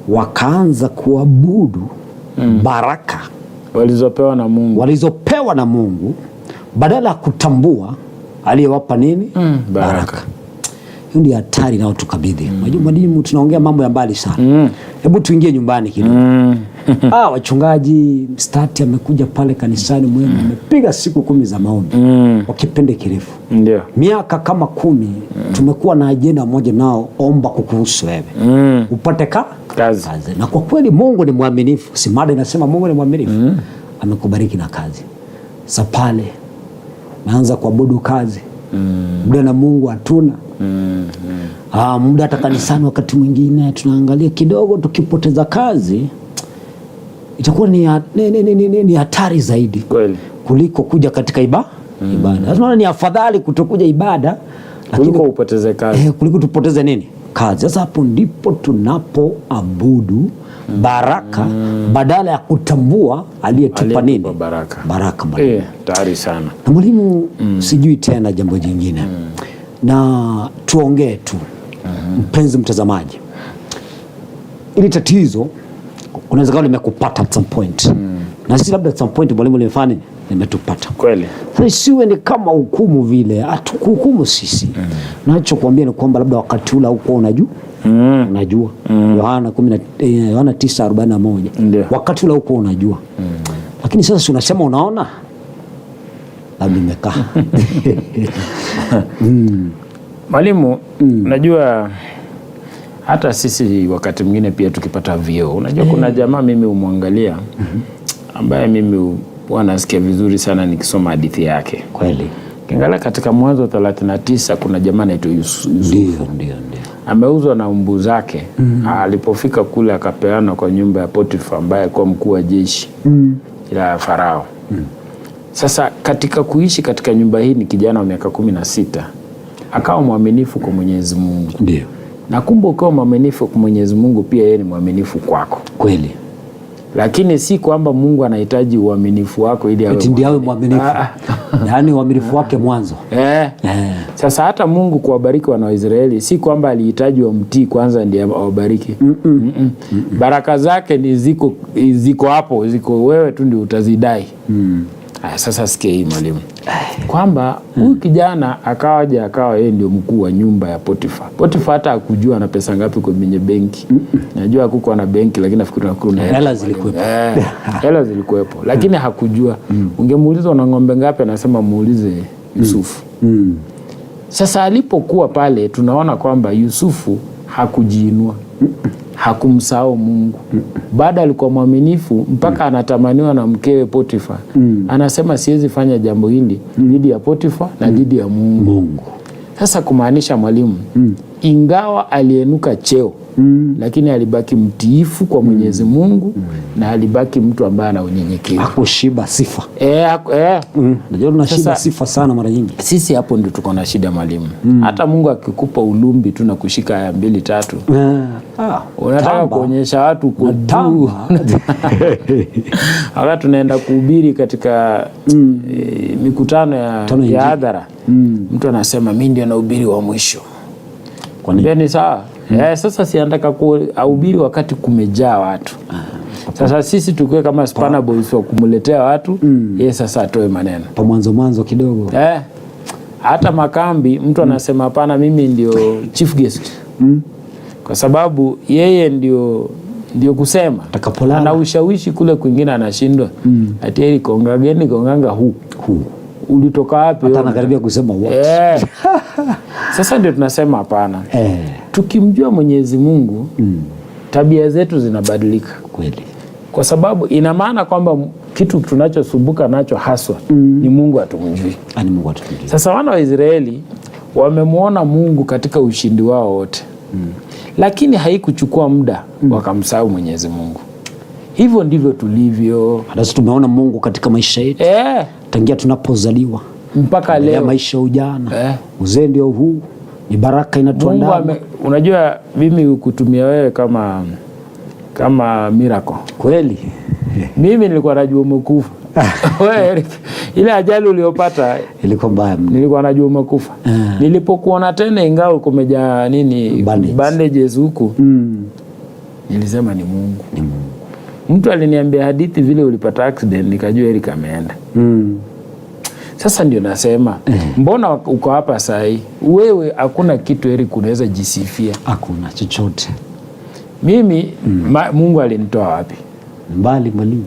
Wakaanza kuabudu baraka walizopewa na Mungu badala ya kutambua aliyewapa nini? Baraka. Hiyo ndio hatari nao tukabidhi. Unajua mwalimu, tunaongea mambo ya mbali sana. Hebu tuingie nyumbani kidogo. Wachungaji mstati amekuja pale kanisani mwenu, amepiga siku 10 za maombi kwa kipindi kirefu. Ndio. Miaka kama 10 tumekuwa na ajenda moja nao, omba kukuhusu wewe. Upate kazi. Na kwa kweli Mungu ni mwaminifu. Si mada inasema Mungu ni mwaminifu. Amekubariki na kazi. Sasa pale naanza kuabudu kazi. Muda na Mungu hatuna. Muda hata kanisani wakati mwingine tunaangalia kidogo, tukipoteza kazi itakuwa ni hatari zaidi kuliko kuja katika ibada. Lazima ni afadhali kutokuja ibada lakini upoteze kazi. Kuliko tupoteze nini? Kazi. Sasa hapo ndipo tunapoabudu baraka badala ya kutambua aliyetupa nini? Baraka. Tayari sana. Na mwalimu, sijui tena jambo jingine. Na tuongee tu. Mpenzi mtazamaji, ili tatizo unaweza kama limekupata at some point. Na sisi labda at some point mwalimu limefanya limetupata. Kweli. Sasa siwe ni kama hukumu vile, hatukuhukumu sisi. Nacho kuambia ni kwamba labda wakati ule huko unajua. Unajua. Yohana 9:41. Wakati ule huko unajua. Lakini sasa unasema unaona? Labda imekaa. Mwalimu, unajua hata sisi wakati mwingine pia tukipata vyeo, unajua kuna jamaa mimi umwangalia ambaye mimi wanasikia vizuri sana nikisoma hadithi yake. Kweli. Kiangalia katika Mwanzo 39 kuna jamaa anaitwa Yusufu. Ndio. Ameuzwa na mbu zake. Alipofika kule akapeana kwa nyumba ya Potifa ambaye alikuwa mkuu wa jeshi la Farao. Sasa katika kuishi katika nyumba hii ni kijana wa miaka 16. Akawa mwaminifu kwa Mwenyezi Mungu. Ndio. Na kumbe ukiwa mwaminifu kwa Mwenyezi Mungu pia yeye ni mwaminifu kwako. Kweli. Lakini si kwamba Mungu anahitaji uaminifu wako ili awe mwaminifu. Yaani uaminifu wake mwanzo. Sasa hata Mungu kuwabariki wana wa Israeli si kwamba alihitaji wamtii kwanza ndiye awabariki. Baraka zake ni ziko hapo, ziko wewe tu ndio utazidai. Sasa sikia hii mwalimu. Kwamba huyu kijana akawa yeye ndio mkuu wa nyumba ya Potifa. Potifa hata hakujua ana pesa ngapi kwenye benki. Najua hakukuwa na benki lakini nafikiri kuna hela zilikuwepo. Hela zilikuwepo lakini hakujua. Ungemuuliza una ng'ombe ngapi anasema muulize Yusufu. Sasa alipokuwa pale tunaona kwamba Yusufu hakujiinua. Hakumsahau Mungu. Baada alikuwa mwaminifu mpaka anatamaniwa na mkewe Potifa. Anasema siwezi fanya jambo hili dhidi ya Potifa na dhidi ya Mungu. Sasa kumaanisha mwalimu, ingawa alienuka cheo, lakini alibaki mtiifu kwa Mwenyezi Mungu na alibaki mtu ambaye ana unyenyekevu. Hakushiba sifa. Unajua tunashiba sifa sana mara nyingi. Sisi hapo ndio tuko na shida mwalimu. Hata Mungu akikupa ulumbi tu na kushika aya 2 3. Unataka kuonyesha watu kwa juu. Wakati tunaenda kuhubiri katika mikutano ya hadhara. Mtu anasema mimi ndio nahubiri wa mwisho. Kwa nini sawa? Sasa sianataka kuhubiri wakati kumejaa watu. Sasa sisi tukue kama Spana Boys wa kumletea watu, yeye sasa atoe maneno. Pa mwanzo kidogo. Hata makambi mtu anasema hapana, mimi ndio chief guest. Kwa sababu yeye ndio kusema. Ana ushawishi kule kwingine anashindwa. Ati yeye konganga huu. Ulitoka wapi? Hata anakaribia kusema what. Sasa ndio tunasema hapana. Tukimjua Mwenyezi Mungu, tabia zetu zinabadilika. Kweli. Kwa sababu ina maana kwamba kitu tunachosumbuka nacho haswa ni Mungu atumjui. Ani Mungu atumjui. Sasa wana wa Israeli wamemuona Mungu katika ushindi wao wote. Lakini haikuchukua muda wakamsahau Mwenyezi Mungu. Hivyo ndivyo tulivyo. Hata tumeona Mungu katika maisha yetu. Tangia tunapozaliwa mpaka leo, maisha ujana, uzee ndio huu, ni baraka inatuandama. Unajua mimi kutumia wewe kama miracle. Kweli. Mimi nilikuwa najua umekufa. Wewe ile ajali uliyopata ilikuwa mbaya mno. Nilikuwa najua umekufa. Nilipokuona tena ingawa kumejaa bandages huku. Nilisema ni Mungu. Mtu aliniambia hadithi vile ulipata accident, nikajua Eric ameenda. Sasa ndio nasema, mbona uko hapa saa hii? Wewe hakuna kitu Eric unaweza jisifia. Hakuna chochote. Mimi Mungu alinitoa wapi? Mbali mwalimu.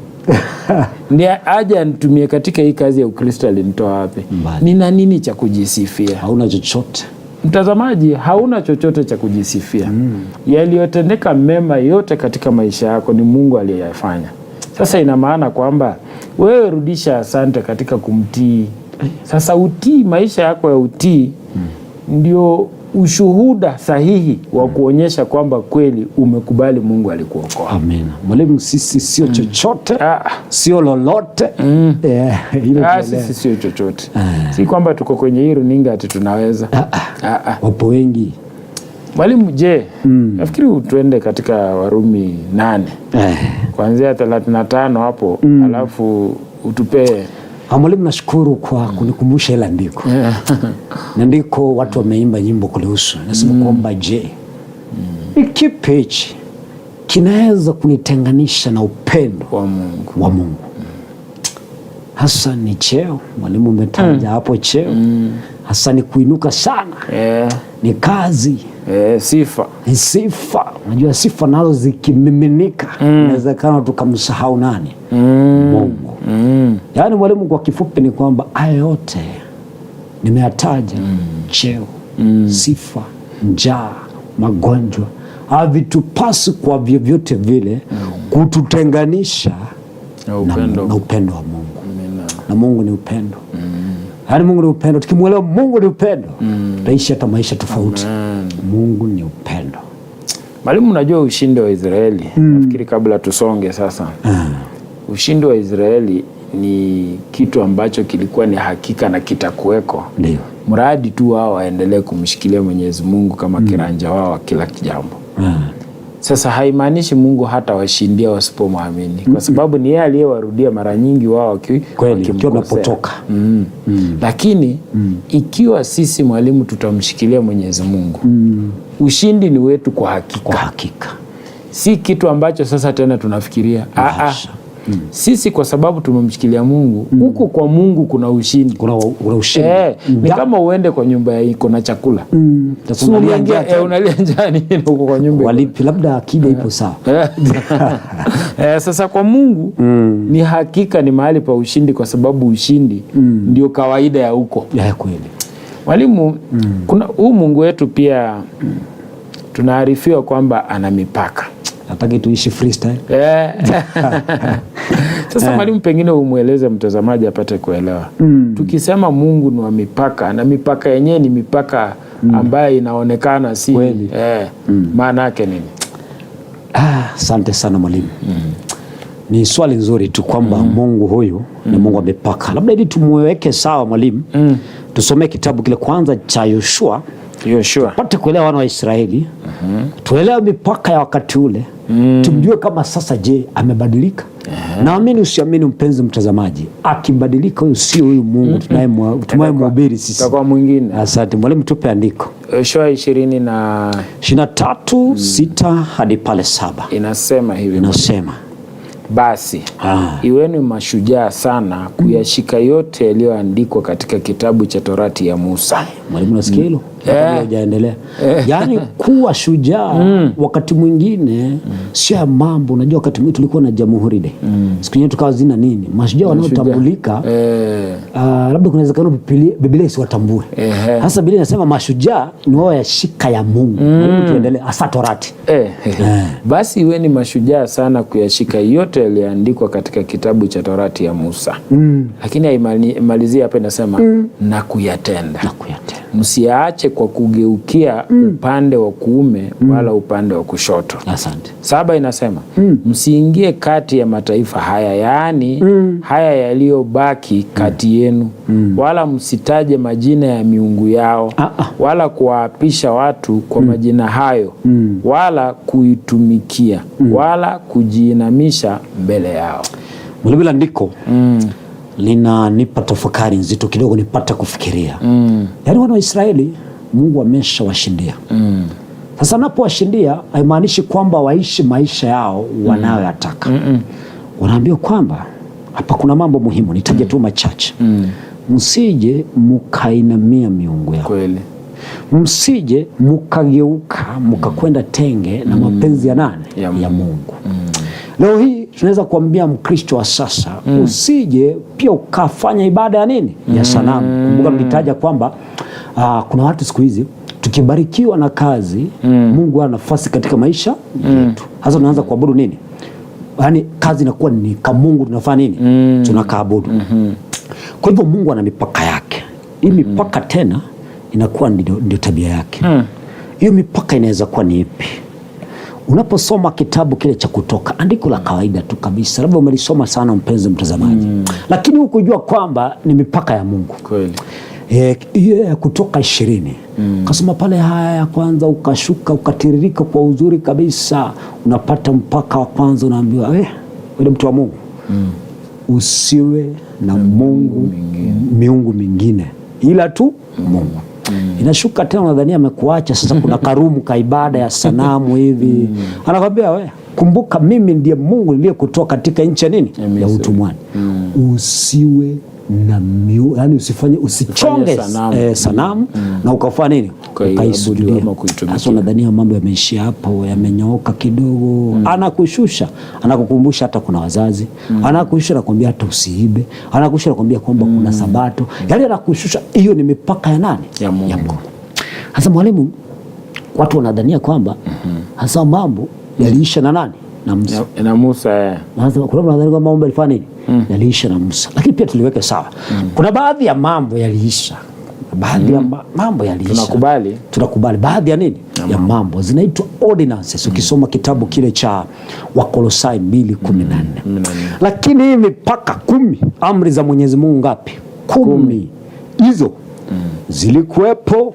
Ndiye aje anitumie katika hii kazi ya Ukristo, alinitoa wapi? Nina nini cha kujisifia? Hauna chochote. Mtazamaji, hauna chochote cha kujisifia. Yaliyotendeka mema yote katika maisha yako ni Mungu aliyeyafanya. Sasa ina maana kwamba wewe rudisha asante katika kumtii. Sasa utii, maisha yako ya utii ndio ushuhuda sahihi wa kuonyesha kwamba kweli umekubali Mungu alikuokoa. Amen. Mwalimu, sisi sio chochote, sio lolote. Sisi sio chochote. Si kwamba tuko kwenye hii runinga ati tunaweza. Wapo wengi. Mwalimu, je, nafikiri tuende katika Warumi 8. Kuanzia 35 hapo, alafu utupe. Mwalimu, nashukuru kwa kunikumbusha ile andiko. Na ndiko watu wameimba nyimbo kulihusu. Nasema kwamba je, ni kipi hichi kinaweza kunitenganisha na upendo wa Mungu? Hasa ni cheo. Mwalimu umetaja hapo cheo. Hasa ni kuinuka sana. Ni kazi. Sifa. Ni sifa. Unajua sifa nazo zikimiminika, inawezekana tukamsahau nani? Mungu. Yaani mwalimu, kwa kifupi ni kwamba haya yote nimeyataja, cheo, sifa, njaa, magonjwa, havitupasi kwa vyovyote vile kututenganisha na upendo wa Mungu. Na Mungu ni upendo. Yaani Mungu ni upendo. Tukimwelewa Mungu ni upendo, tutaishi hata maisha tofauti. Mungu ni upendo. Mwalimu, unajua ushindi wa Israeli, nafikiri kabla tusonge sasa. Ushindi wa Israeli ni kitu ambacho kilikuwa ni hakika na kitakuweko. Ndio. Mradi tu wao waendelee kumshikilia Mwenyezi Mungu kama kiranja wao wa kila jambo. Sasa haimaanishi Mungu hata washindia wasipomwamini, kwa sababu ni yeye aliyewarudia mara nyingi wao wakipotoka. Lakini ikiwa sisi mwalimu tutamshikilia Mwenyezi Mungu, ushindi ni wetu kwa hakika. Kwa hakika. Si kitu ambacho sasa tena tunafikiria. Sisi kwa sababu tumemshikilia Mungu, huko kwa Mungu kuna ushindi. Kuna ushindi. Ni kama uende kwa nyumba ya iko na chakula. Unalia njani huko kwa nyumba. Walipi labda akida ipo sawa. Sasa kwa Mungu ni hakika ni mahali pa ushindi, kwa sababu ushindi ndio kawaida ya huko. Kweli. Mwalimu, kuna huu Mungu wetu pia tunaarifiwa kwamba ana mipaka. Hataki tuishi freestyle. Sasa mwalimu, pengine umweleze mtazamaji apate kuelewa. Tukisema Mungu ni wa mipaka, na mipaka yenyewe ni mipaka ambayo inaonekana si kweli. Maana yake nini? Asante sana mwalimu. Ni swali nzuri tu kwamba Mungu huyu ni Mungu wa mipaka. Labda ili tumweke sawa mwalimu, tusome kitabu kile kwanza cha Yoshua. Tupate kuelewa wana wa Israeli. Tuelewe mipaka ya wakati ule. Tujue kama sasa je, amebadilika? Naamini usiamini mpenzi mtazamaji, akibadilika huyu sio huyu Mungu tunayemhubiri sisi. Kwa mwingine. Asante mwalimu, tupe andiko. Yoshua 23:6 hadi pale 7. Inasema hivi. Inasema, basi iweni mashujaa sana kuyashika yote yaliyoandikwa katika kitabu cha Torati ya Musa. Mwalimu, nasikia hilo? Hujaendelea. Yaani kuwa shujaa wakati mwingine sio mambo. Unajua wakati mwingine tulikuwa na Jamhuri Day. Siku nyingine tukawa zina nini? Mashujaa wanaotambulika. Labda kuna uwezekano Biblia isiwatambue. Sasa Biblia inasema mashujaa ni wao yashika ya Mungu. Mwalimu, tuendelee. Hasa Torati. Basi iweni mashujaa sana kuyashika yote yaliyoandikwa katika kitabu cha Torati ya Musa. Lakini haimalizia hapa, inasema na kuyatenda. Msiache kwa kugeukia upande wa kuume wala upande wa kushoto. Asante. 7 inasema msiingie kati ya mataifa haya, yaani haya yaliyobaki kati yenu, wala msitaje majina ya miungu yao, wala kuwaapisha watu kwa majina hayo, wala kuitumikia, wala kujiinamisha mbele yao. Mwalimu, andiko linanipa tafakari nzito kidogo, nipata kufikiria. Yaani wana wa Israeli Mungu ameshawashindia. Sasa anapowashindia haimaanishi kwamba waishi maisha yao wanayoyataka. Wanaambiwa kwamba hapa kuna mambo muhimu, nitaje tu machache. Msije mkainamia miungu yao. Kweli. Msije mkageuka mkakwenda tenge na mapenzi ya nani? Ya Mungu. Leo hii tunaweza kuambia Mkristo wa sasa, usije pia ukafanya ibada ya nini? Ya sanamu. Kumbuka nilitaja kwamba kuna watu siku hizi tukibarikiwa na kazi, Mungu ana nafasi katika maisha yetu. Sasa tunaanza kuabudu nini? Yaani kazi inakuwa ni kama Mungu tunafanya nini? Tunakaabudu. Kwa hivyo Mungu ana mipaka yake. Hii mipaka tena inakuwa ndio tabia yake. Hiyo mipaka inaweza kuwa ni ipi? Unaposoma kitabu kile cha Kutoka, andiko la kawaida tu kabisa, labda umelisoma sana mpenzi mtazamaji, lakini hukujua kwamba ni mipaka ya Mungu. Kweli. Kutoka 20. Kasoma pale haya ya kwanza, ukashuka ukatiririka kwa uzuri kabisa, unapata mpaka wa kwanza, unaambiwa wewe mtu wa Mungu, usiwe na miungu mingine ila tu Mungu. Inashuka tena, unadhania amekuacha sasa, kuna karumu ka ibada ya sanamu hivi. Anakwambia wewe, kumbuka mimi ndiye Mungu niliyekutoa katika nchi ya nini? Ya utumwani. Usiwe na yani usichonge sanamu na ukafanya nini? Ukaisujudia. Sasa unadhania mambo yameishia hapo, yamenyooka kidogo. Anakushusha, anakukumbusha hata kuna wazazi. Anakushusha na kuambia hata usiibe. Anakushusha na kuambia kwamba kuna Sabato. Yaani anakushusha. Hiyo ni mipaka ya nani? Ya Mungu. Sasa mwalimu, watu wanadhania kwamba hasa mambo yaliisha na nani? Na Musa. Na Musa. Sasa kuna wanadhania kwamba mambo yalifanya nini? Yaliisha na Musa. Lakini pia tuliweke sawa. Kuna baadhi ya mambo yaliisha. Baadhi ya mambo yaliisha. Tunakubali. Baadhi ya nini? Ya mambo zinaitwa ordinances. Ukisoma kitabu kile cha Wakolosai 2:14. Lakini hii mipaka 10, amri za Mwenyezi Mungu ngapi? 10. Hizo zilikuwepo,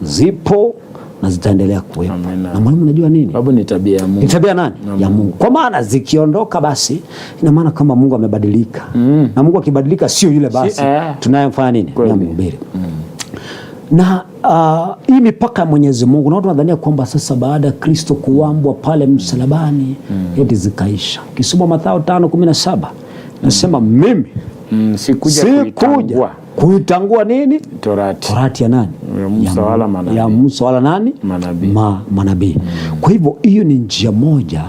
zipo na zitaendelea kuwepo. Na mwalimu, unajua nini? Sababu ni tabia ya Mungu. Ni tabia nani? Ya Mungu. Kwa maana zikiondoka basi ina maana kama Mungu amebadilika. Na Mungu akibadilika sio yule basi tunayemfanya nini? Tunamhubiri. Na hii mipaka ya Mwenyezi Mungu, na watu wanadhania kwamba sasa baada ya Kristo kuambwa pale msalabani eti zikaisha. Ukisoma Mathayo 5:17 nasema mimi sikuja kuitangua nini? Torati ya nani? Ya Musa wala nani? Manabii. Kwa hivyo hiyo ni njia moja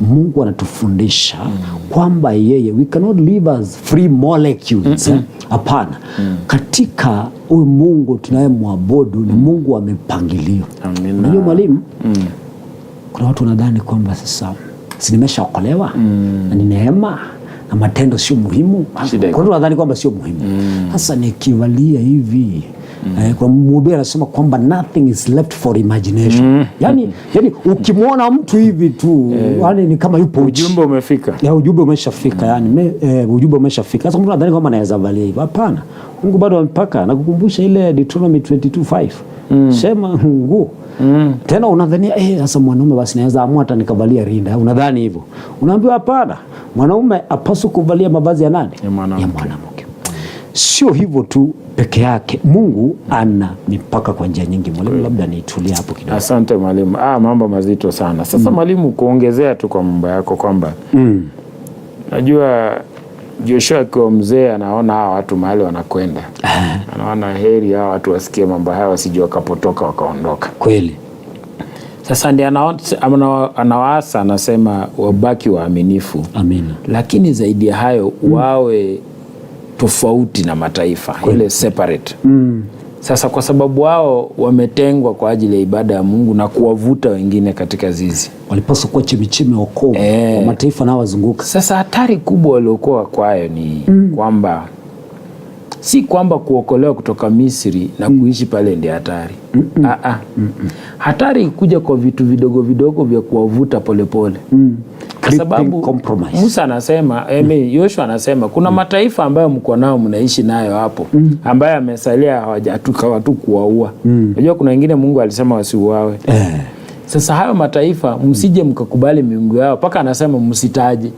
Mungu anatufundisha kwamba yeye, we cannot live as free molecules. Hapana. Katika huyu Mungu tunayemwabudu ni Mungu wa mipangilio. Unajua mwalimu, Kuna watu wanadhani kwamba sasa si nimeshaokolewa na ni neema na matendo sio muhimu. Kuna watu wanadhani kwamba sio muhimu. Sasa nikivalia hivi kwa Mhubiri anasema kwamba nothing is left for imagination. Yani ukimwona mtu hivi tu yani ni kama yupo ujumbe umefika. Ujumbe umeshafika yani ujumbe umeshafika. Sasa mtu anadhani kwamba anaweza valia hivi. Hapana. Mungu bado amepaka na kukumbusha ile Deuteronomy 22:5. Sema nguo. Tena unadhania sasa mwanaume basi naweza amua hata nikavalia rinda. Unadhani hivyo. Unaambiwa hapana. Mwanaume apaswa kuvalia mavazi ya nani? Ya mwanamke. Sio hivyo tu peke yake. Mungu ana mipaka kwa njia nyingi. Mwalimu, labda niitulie hapo kidogo. Asante mwalimu. Mambo mazito sana. Sasa mwalimu, kuongezea tu kwa mambo yako kwamba najua Joshua akiwa mzee anaona hawa watu mahali wanakwenda. Anaona heri hawa watu wasikie mambo haya wasije wakapotoka wakaondoka. Kweli. Sasa ndiye anawaasa, anasema wabaki waaminifu. Amina. Lakini zaidi ya hayo wawe tofauti na mataifa. Ile separate. Sasa kwa sababu wao wametengwa kwa ajili ya ibada ya Mungu na kuwavuta wengine katika zizi. Walipaswa kuwa chemichemi ya wokovu kwa mataifa na wazunguka. Sasa hatari kubwa waliokuwa kwayo ni kwamba si kwamba kuokolewa kutoka Misri na kuishi pale ndio hatari. Hatari kuja kwa vitu vidogo vidogo vya kuwavuta polepole. Kwa sababu Musa anasema, Yoshua anasema kuna mataifa ambayo mko nao mnaishi nayo hapo ambayo amesalia hawajatuka tu kuwaua. Unajua kuna wengine Mungu alisema wasiuawe. Sasa hayo mataifa msije mkakubali miungu yao, paka anasema msitaje.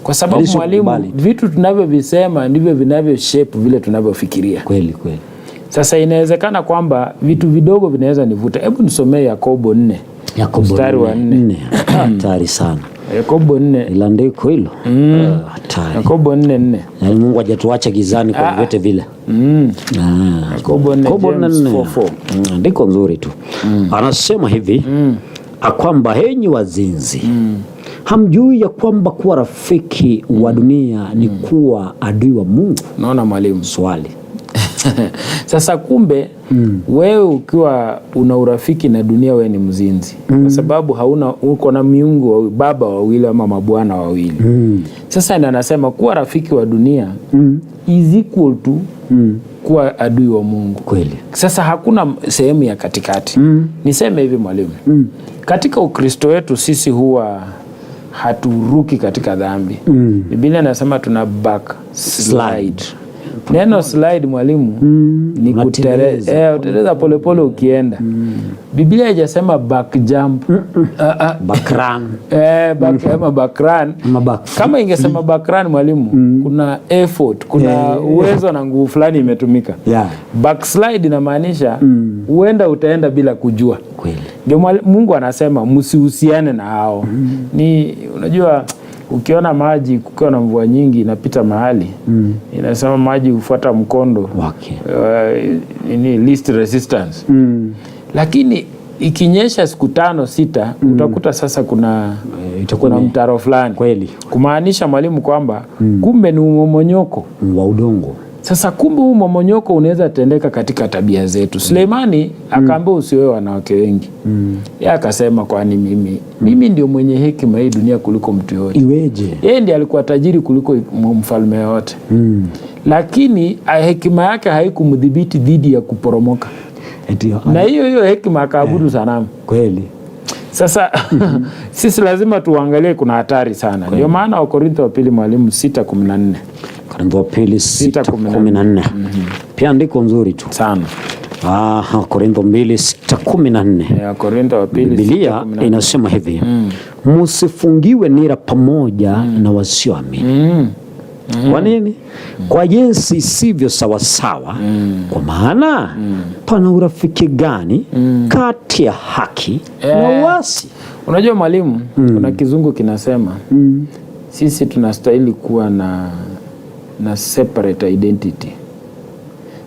Kwa sababu mwalimu, vitu tunavyovisema ndivyo vinavyo shape vile tunavyofikiria. Kweli kweli. Sasa inawezekana kwamba vitu vidogo vinaweza nivuta. Hebu nisomee Yakobo 4. Mstari wa 4. Hatari sana. Yakobo 4. Ila ndiko hilo. Hatari. Yakobo 4:4. Na Mungu hajatuacha gizani kwa vyote vile. Yakobo 4:4. Ndiko nzuri tu. Anasema hivi, akwamba henyi wazinzi, hamjui ya kwamba kuwa rafiki wa dunia ni kuwa adui wa Mungu? Naona mwalimu swali. Sasa kumbe wewe ukiwa una urafiki na dunia wewe ni mzinzi. Kwa sababu uko na miungu wa baba wawili ama mabwana wawili. Sasa anasema kuwa rafiki wa dunia is equal to kuwa adui wa Mungu. Kweli. Sasa hakuna sehemu ya katikati. Niseme hivi mwalimu. Katika Ukristo wetu sisi huwa haturuki katika dhambi. Biblia inasema tuna backslide. Neno slide mwalimu ni kuteleza. Uteleza polepole ukienda. Biblia haijasema back jump. Backran. Backran. Kama ingesema backran mwalimu, kuna effort, kuna uwezo na nguvu fulani imetumika. Backslide inamaanisha huenda utaenda bila kujua. Kweli. Ndio Mungu anasema msihusiane na hao. Ni unajua ukiona maji kukiwa na mvua nyingi inapita mahali, inasema maji hufuata mkondo wake. Least resistance. Lakini ikinyesha siku 5-6 utakuta sasa kuna mtaro fulani. Kweli. Kumaanisha mwalimu kwamba kumbe ni mmomonyoko wa udongo. Sasa kumbe huu mmomonyoko unaweza tendeka katika tabia zetu. Suleimani akaambia usioe wanawake wengi. Yeye akasema kwani mimi ndio mwenye hekima hii dunia kuliko mtu yote. Iweje? Yeye ndiye alikuwa tajiri kuliko mfalme yote. Lakini hekima yake haikumdhibiti dhidi ya kuporomoka. Na hiyo hekima akaabudu sanamu. Kweli. Sasa sisi lazima tuangalie kuna hatari sana. Ndio maana Wakorintho wa pili mwalimu 6:14. Wakorintho wa pili 6:14. Pia ndiko nzuri tu sana. Wakorintho 2:6-14. Wakorintho wa pili Biblia inasema hivi, msifungiwe nira pamoja na wasioamini. Kwa nini? Kwa jinsi sivyo sawasawa. Kwa maana pana urafiki gani kati ya haki na uasi? Unajua mwalimu, kuna kizungu kinasema sisi tunastahili kuwa na separate identity.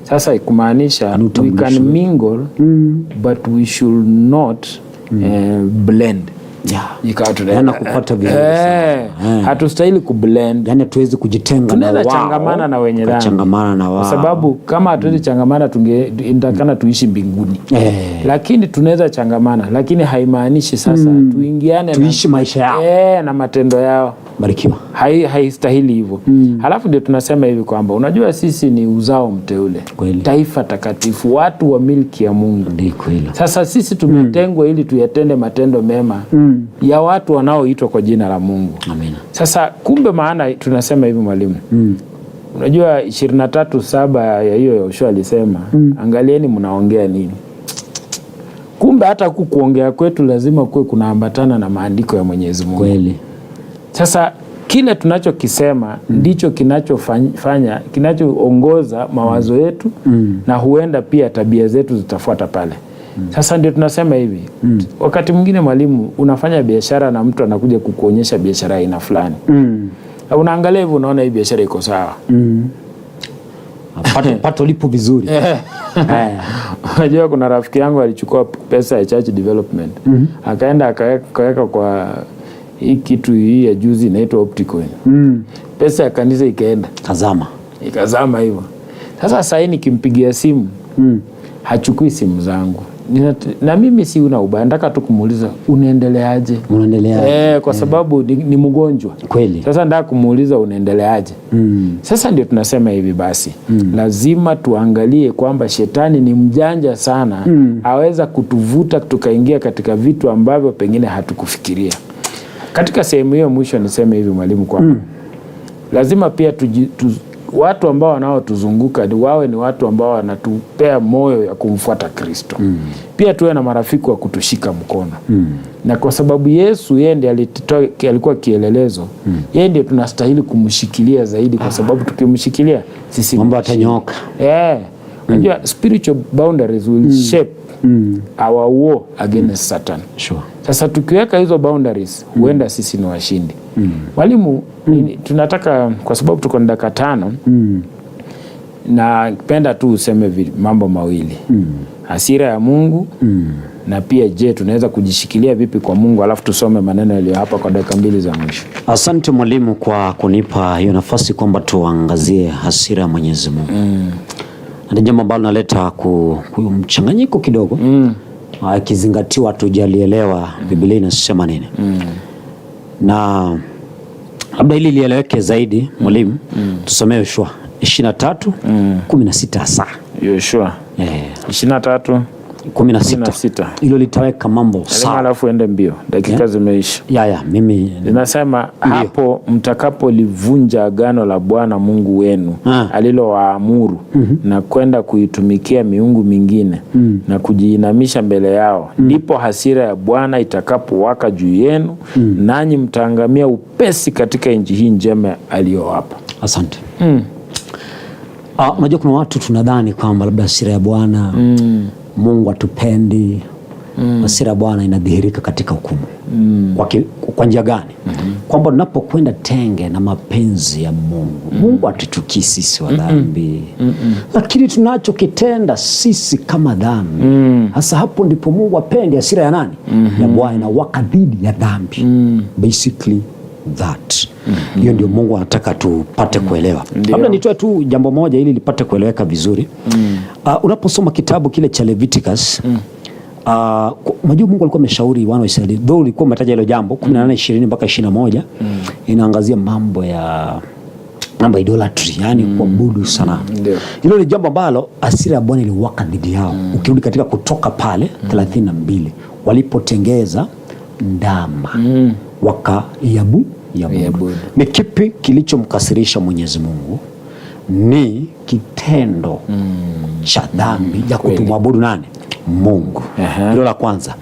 Sasa kumaanisha we can mingle but we should not blend. ikawa tunaenda kupata vizuri hatustahili kublend, yani hatuwezi kujitenga na tunaweza wao, changamana na wenye dhambi, changamana na wao, kwa sababu kama hatuwezi changamana tungetakana tuishi mbinguni. Lakini tunaweza changamana, lakini haimaanishi sasa tuingiane tuishi maisha yao na matendo yao. Barikiwa. Haistahili hivyo. Halafu ndio tunasema hivi kwamba unajua sisi ni uzao mteule, taifa takatifu, watu wa milki ya Mungu. Sasa sisi tumetengwa ili tuyatende matendo mema ya watu wanaoitwa kwa jina la Mungu. Amina. Sasa kumbe maana tunasema hivi mwalimu. Unajua 23:7 ya hiyo Yoshua alisema, angalieni mnaongea nini. Kumbe hata kuongea kwetu lazima kuwe kunaambatana na maandiko ya Mwenyezi Mungu. Kweli. Sasa kile tunachokisema ndicho kinachofanya kinachoongoza mawazo yetu na huenda pia tabia zetu zitafuata pale. Sasa ndio tunasema hivi. Wakati mwingine mwalimu, unafanya biashara na mtu anakuja kukuonyesha biashara aina fulani. Unaangalia hivyo unaona hii biashara iko sawa. Pato lipo vizuri. Unajua kuna rafiki yangu alichukua pesa ya church development. Akaenda akaweka kwa hii kitu hii ya juzi inaitwa Opticoin. Pesa ya kanisa ikaenda. Ikazama hivyo. Sasa nikimpigia simu, hachukui simu zangu. Na mimi si una ubaya, nataka tu kumuuliza unaendeleaje? Kwa sababu ni mgonjwa. Kweli. Sasa nataka kumuuliza unaendeleaje? Sasa ndio tunasema hivi basi. Lazima tuangalie kwamba shetani ni mjanja sana. Aweza kutuvuta tukaingia katika vitu ambavyo pengine hatukufikiria. Katika sehemu hiyo mwisho niseme hivi mwalimu kwamba lazima pia watu ambao wanaotuzunguka wawe ni watu ambao wanatupea moyo ya kumfuata Kristo. Pia tuwe na marafiki wa kutushika mkono. Na kwa sababu Yesu yeye ndiye alikuwa kielelezo, yeye ndiye tunastahili kumshikilia zaidi, kwa sababu tukimshikilia sisi mambo yatanyooka. Unajua spiritual boundaries will shape our war against Satan. Sure. Sasa tukiweka hizo boundaries huenda sisi ni washindi. Mwalimu, tunataka kwa sababu tuko na dakika 5 na penda tu useme mambo mawili. Hasira ya Mungu na pia je, tunaweza kujishikilia vipi kwa Mungu, alafu tusome maneno yaliyo hapa kwa dakika 2 za mwisho. Asante mwalimu kwa kunipa hiyo nafasi kwamba tuangazie hasira ya Mwenyezi Mungu. Ndio jambo ambalo naleta mchanganyiko kidogo. Akizingatiwa tujalielewa Biblia inasema nini. Na labda ili lieleweke zaidi mwalimu, tusomee Yoshua 23:16 hasa. Yoshua 23:16. Hilo litaweka mambo sawa. Alafu ende mbio. Dakika zimeisha. Mimi ninasema hapo mtakapolivunja agano la Bwana Mungu wenu alilowaamuru na kwenda kuitumikia miungu mingine na kujiinamisha mbele yao, ndipo hasira ya Bwana itakapowaka juu yenu, nanyi mtaangamia upesi katika nchi hii njema aliyowapa. Asante. Unajua kuna watu tunadhani kwamba labda hasira ya Bwana Mungu atupendi. Hasira ya Bwana inadhihirika katika hukumu. Kwa njia gani? Kwamba tunapokwenda tenge na mapenzi ya Mungu, Mungu atutukii sisi wa dhambi. Lakini tunachokitenda sisi kama dhambi, hasa hapo ndipo Mungu apendi. Hasira ya nani? Ya Bwana inawaka dhidi ya dhambi. Basically that. Hiyo ndio Mungu anataka tupate kuelewa. Labda nitoe tu jambo moja ili lipate kueleweka vizuri. Unaposoma kitabu kile cha Leviticus, unajua Mungu alikuwa ameshauri wana wa Israeli, though ulikuwa umetaja hilo jambo 18:20 mpaka 21, inaangazia mambo ya idolatry, yani kuabudu sana. Hilo ni jambo ambalo hasira ya Bwana iliwaka dhidi yao. Ukirudi katika Kutoka pale 32, walipotengeza ndama wakaiabudu. Ni kipi kilichomkasirisha Mwenyezi Mungu? Ni kitendo cha dhambi ya kutumwabudu nani? Mungu. Hilo la kwanza.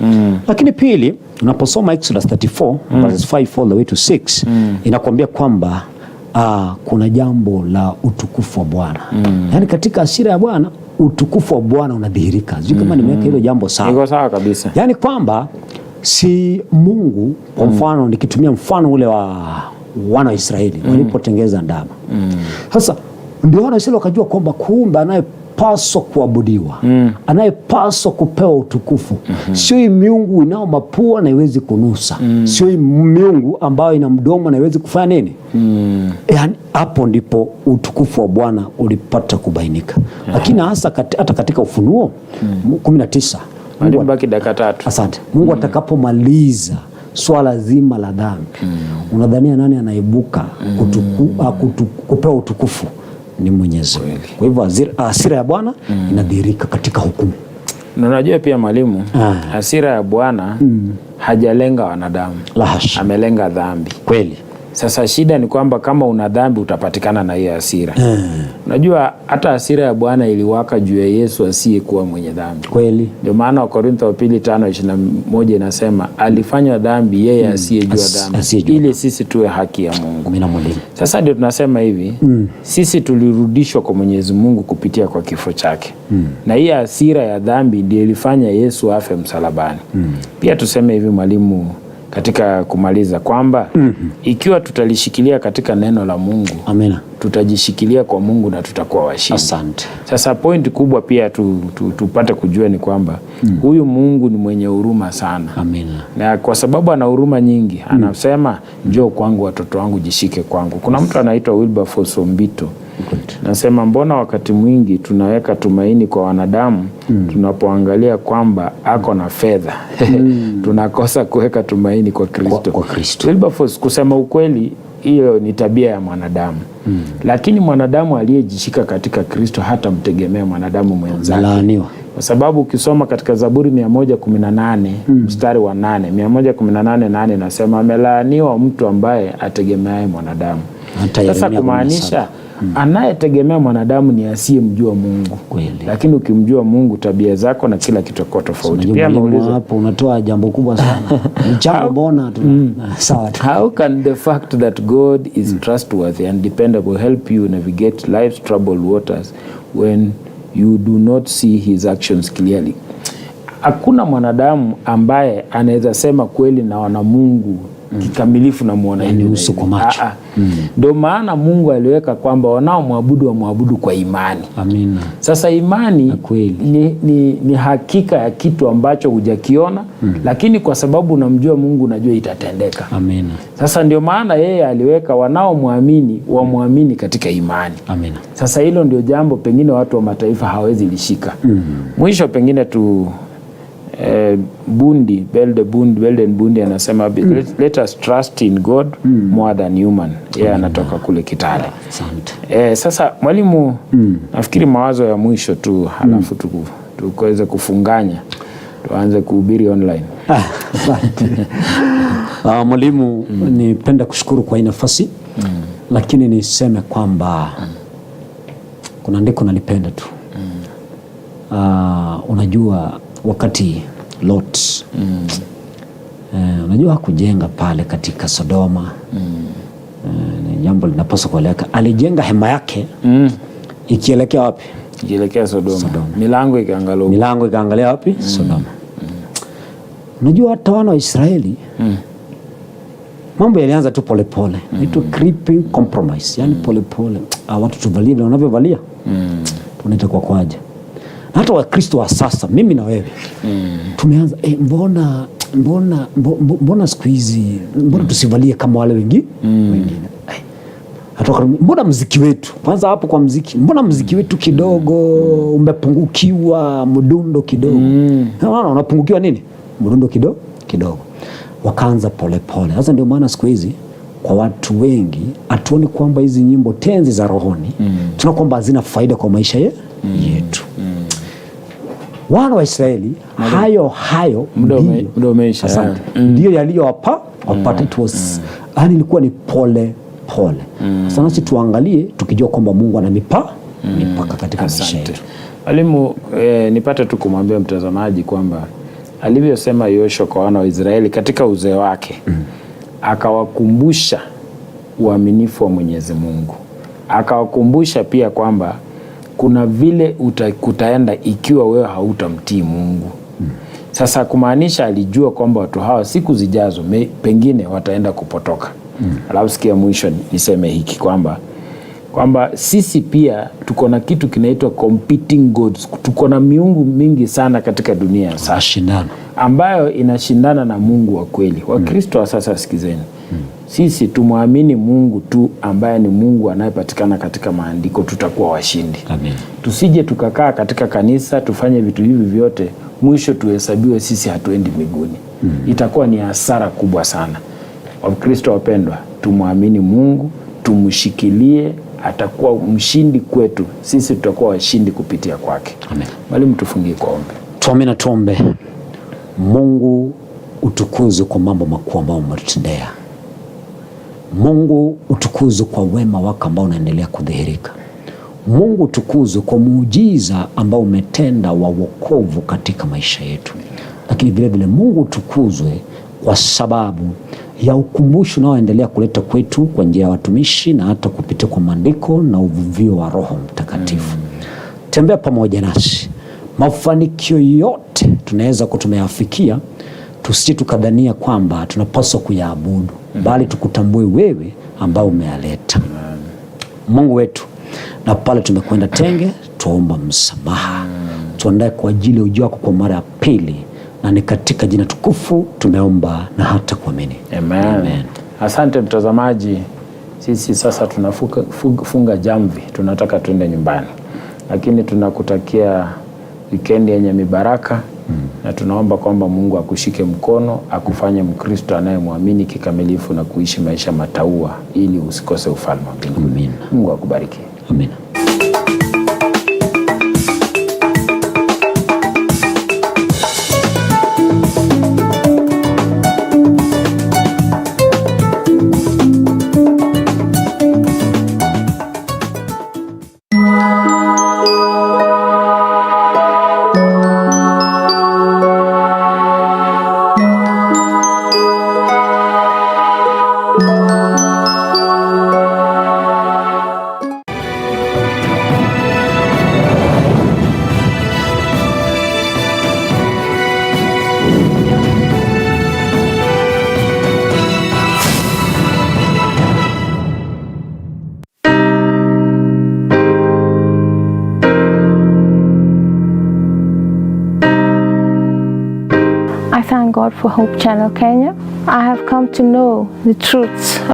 Lakini pili, unaposoma Exodus 34 verses 5 all the way to 6, inakwambia kwamba kuna jambo la utukufu wa Bwana. Yaani katika hasira ya Bwana utukufu wa Bwana unadhihirika. Sio kama nimeweka hilo jambo sawa. Iko sawa kabisa. Yaani kwamba si Mungu, kwa mfano nikitumia mfano ule wa wana wa Israeli walipotengeza ndama. Sasa ndio wana wa Israeli wakajua kwamba kumbe anayepaswa kuabudiwa, anayepaswa kupewa utukufu. Sio hii miungu inao mapua na iwezi kunusa. Sio hii miungu ambayo ina mdomo na iwezi kufanya nini. Yani hapo ndipo utukufu wa Bwana ulipata kubainika. Lakini hasa hata katika Ufunuo 19 Mungu baki dakika 3. Asante. Mungu atakapomaliza swala zima la dhambi, unadhania nani anaibuka kupewa utukufu? Ni Mwenyezi Mungu. Kwa hivyo hasira ya Bwana inadhihirika katika hukumu. Na unajua pia mwalimu, hasira ya Bwana hajalenga wanadamu. La hasha. Amelenga dhambi. Kweli. Sasa shida ni kwamba kama una dhambi utapatikana na hiyo hasira. Unajua hata hasira ya Bwana iliwaka juu ya Yesu asiyekuwa mwenye dhambi. Kweli. Ndio maana Wakorintho wa 2:5-21 inasema alifanywa dhambi yeye asiyejua dhambi ili sisi tuwe haki ya Mungu. Sasa ndio tunasema hivi, sisi tulirudishwa kwa Mwenyezi Mungu kupitia kwa kifo chake. Na hii hasira ya dhambi ndiyo ilifanya Yesu afe msalabani. Pia tuseme hivi mwalimu, katika kumaliza kwamba ikiwa tutalishikilia katika neno la Mungu, amina, tutajishikilia kwa Mungu na tutakuwa washindi. Asante. Sasa point kubwa pia tupate kujua ni kwamba huyu Mungu ni mwenye huruma sana. Amina. Na kwa sababu ana huruma nyingi, anasema njoo kwangu watoto wangu, jishike kwangu. Kuna mtu anaitwa Wilberforce Ombito. Nasema mbona wakati mwingi tunaweka tumaini kwa wanadamu tunapoangalia kwamba ako na fedha. Tunakosa kuweka tumaini kwa Kristo. Kwa Kristo. Wilberforce, kusema ukweli, hiyo ni tabia ya mwanadamu. Lakini mwanadamu aliyejishika katika Kristo hata mtegemea mwanadamu mwenzake. Laaniwa. Kwa sababu ukisoma katika Zaburi 118 mstari wa 8, 118:8 nasema amelaaniwa mtu ambaye ategemeaye mwanadamu. Sasa kumaanisha anayetegemea mwanadamu ni asiyemjua Mungu. Kweli. Lakini ukimjua Mungu, tabia zako na kila kitu kiko tofauti. Pia nauliza hapo unatoa jambo kubwa sana. Mchango mbona sawa. How can the fact that God is trustworthy and dependable help you navigate life's troubled waters when you do not see his actions clearly? Hakuna mwanadamu ambaye anaweza sema kweli na wana Mungu kikamilifu na muona hivi uso kwa macho. Ndio maana Mungu aliweka kwamba wanaomwabudu wamwabudu kwa imani. Amina. Sasa imani ni hakika ya kitu ambacho hujakiona, lakini kwa sababu unamjua Mungu unajua itatendeka. Amina. Sasa ndio maana yeye aliweka wanaomwamini wamwamini katika imani. Amina. Sasa hilo ndio jambo pengine watu wa mataifa hawezi lishika. Mwisho pengine Belden Bundi anasema let us trust in God more than human. Yeye anatoka kule Kitale. Asante. Sasa mwalimu, nafikiri mawazo ya mwisho tu halafu tukaweze kufunganya tuanze kuhubiri online. Asante. Mwalimu, nipenda kushukuru kwa hii nafasi, lakini niseme kwamba kuna andiko nalipenda tu. Unajua wakati Lot unajua hakujenga pale katika Sodoma, ni jambo linapaswa kueleweka. Alijenga hema yake ikielekea wapi? Ikielekea Sodoma. Milango ikaangalia wapi? Sodoma. Unajua hata wana wa Israeli mambo yalianza tu polepole. Inaitwa creeping compromise, yani polepole. Watu tuvalie vile wanavyovalia, tunaita kwa kwaja. Hata Wakristo wa sasa, mimi na wewe tumeanza mbona siku hizi mbona tusivalie kama wale wengine? Hata mbona muziki wetu, kwanza hapo kwa muziki, mbona muziki wetu kidogo umepungukiwa mdundo kidogo. Unapungukiwa nini? Mdundo kidogo. Wakaanza polepole. Sasa ndio maana siku hizi kwa watu wengi hatuoni kwamba hizi nyimbo tenzi za rohoni tuna kwamba hazina faida kwa maisha yetu. Wana wa Israeli hayo muda umeisha. Asante. Ndio yaliyowapata yani ilikuwa ni pole. Sasa nasi tuangalie tukijua kwamba Mungu ana mipaka katika maisha yetu. Mwalimu, nipate tu kumwambia mtazamaji kwamba alivyosema Yoshua kwa wana wa Israeli katika uzee wake, akawakumbusha uaminifu wa Mwenyezi Mungu. Akawakumbusha pia kwamba kuna vile kutaenda ikiwa wewe hautamtii Mungu. Sasa kumaanisha alijua kwamba watu hawa siku zijazo pengine wataenda kupotoka. Alafu sikia mwisho niseme hiki kwamba kwamba sisi pia tuko na kitu kinaitwa competing gods. Tuko na miungu mingi sana katika dunia sasa ambayo inashindana na Mungu wa kweli. Wakristo wa sasa sikizeni. Sisi tumwamini Mungu tu ambaye ni Mungu anayepatikana katika maandiko, tutakuwa washindi. Amen. Tusije tukakaa katika kanisa tufanye vitu hivi vyote mwisho tuhesabiwe sisi hatuendi mbinguni. Itakuwa ni hasara kubwa sana. Wakristo wapendwa, tumwamini Mungu, tumshikilie, atakuwa mshindi kwetu. Sisi tutakuwa washindi kupitia kwake. Amen. Mwalimu, tufungie kwa ombi. Tuamini na tuombe. Mungu utukuzwe kwa mambo makuu ambayo umetutendea. Mungu utukuzwe kwa wema wako ambao unaendelea kudhihirika. Mungu utukuzwe kwa muujiza ambao umetenda wa wokovu katika maisha yetu. Lakini vile vile Mungu utukuzwe kwa sababu ya ukumbusho unaoendelea kuleta kwetu kwa njia ya watumishi na hata kupitia kwa maandiko na uvuvio wa Roho Mtakatifu. Tembea pamoja nasi. Mafanikio yote tunaweza kutumeafikia, tusije tukadhania kwamba tunapaswa kuyaabudu, bali tukutambue wewe ambao umeyaleta. Mungu wetu, na pale tumekwenda tenge, tuomba msamaha. Tuandae kwa ajili ya ujio wako kwa mara ya pili, na ni katika jina tukufu tumeomba na hata kuamini. Amen. Amen. Asante mtazamaji, sisi sasa tunafunga jamvi, tunataka tuende nyumbani. Lakini tunakutakia wikendi yenye mibaraka. Na tunaomba kwamba Mungu akushike mkono, akufanye Mkristo anayemwamini kikamilifu na kuishi maisha mataua ili usikose ufalme wa mbinguni. Amen. Mungu akubariki. Amen. I thank God for Hope Channel Kenya. I have come to know the truths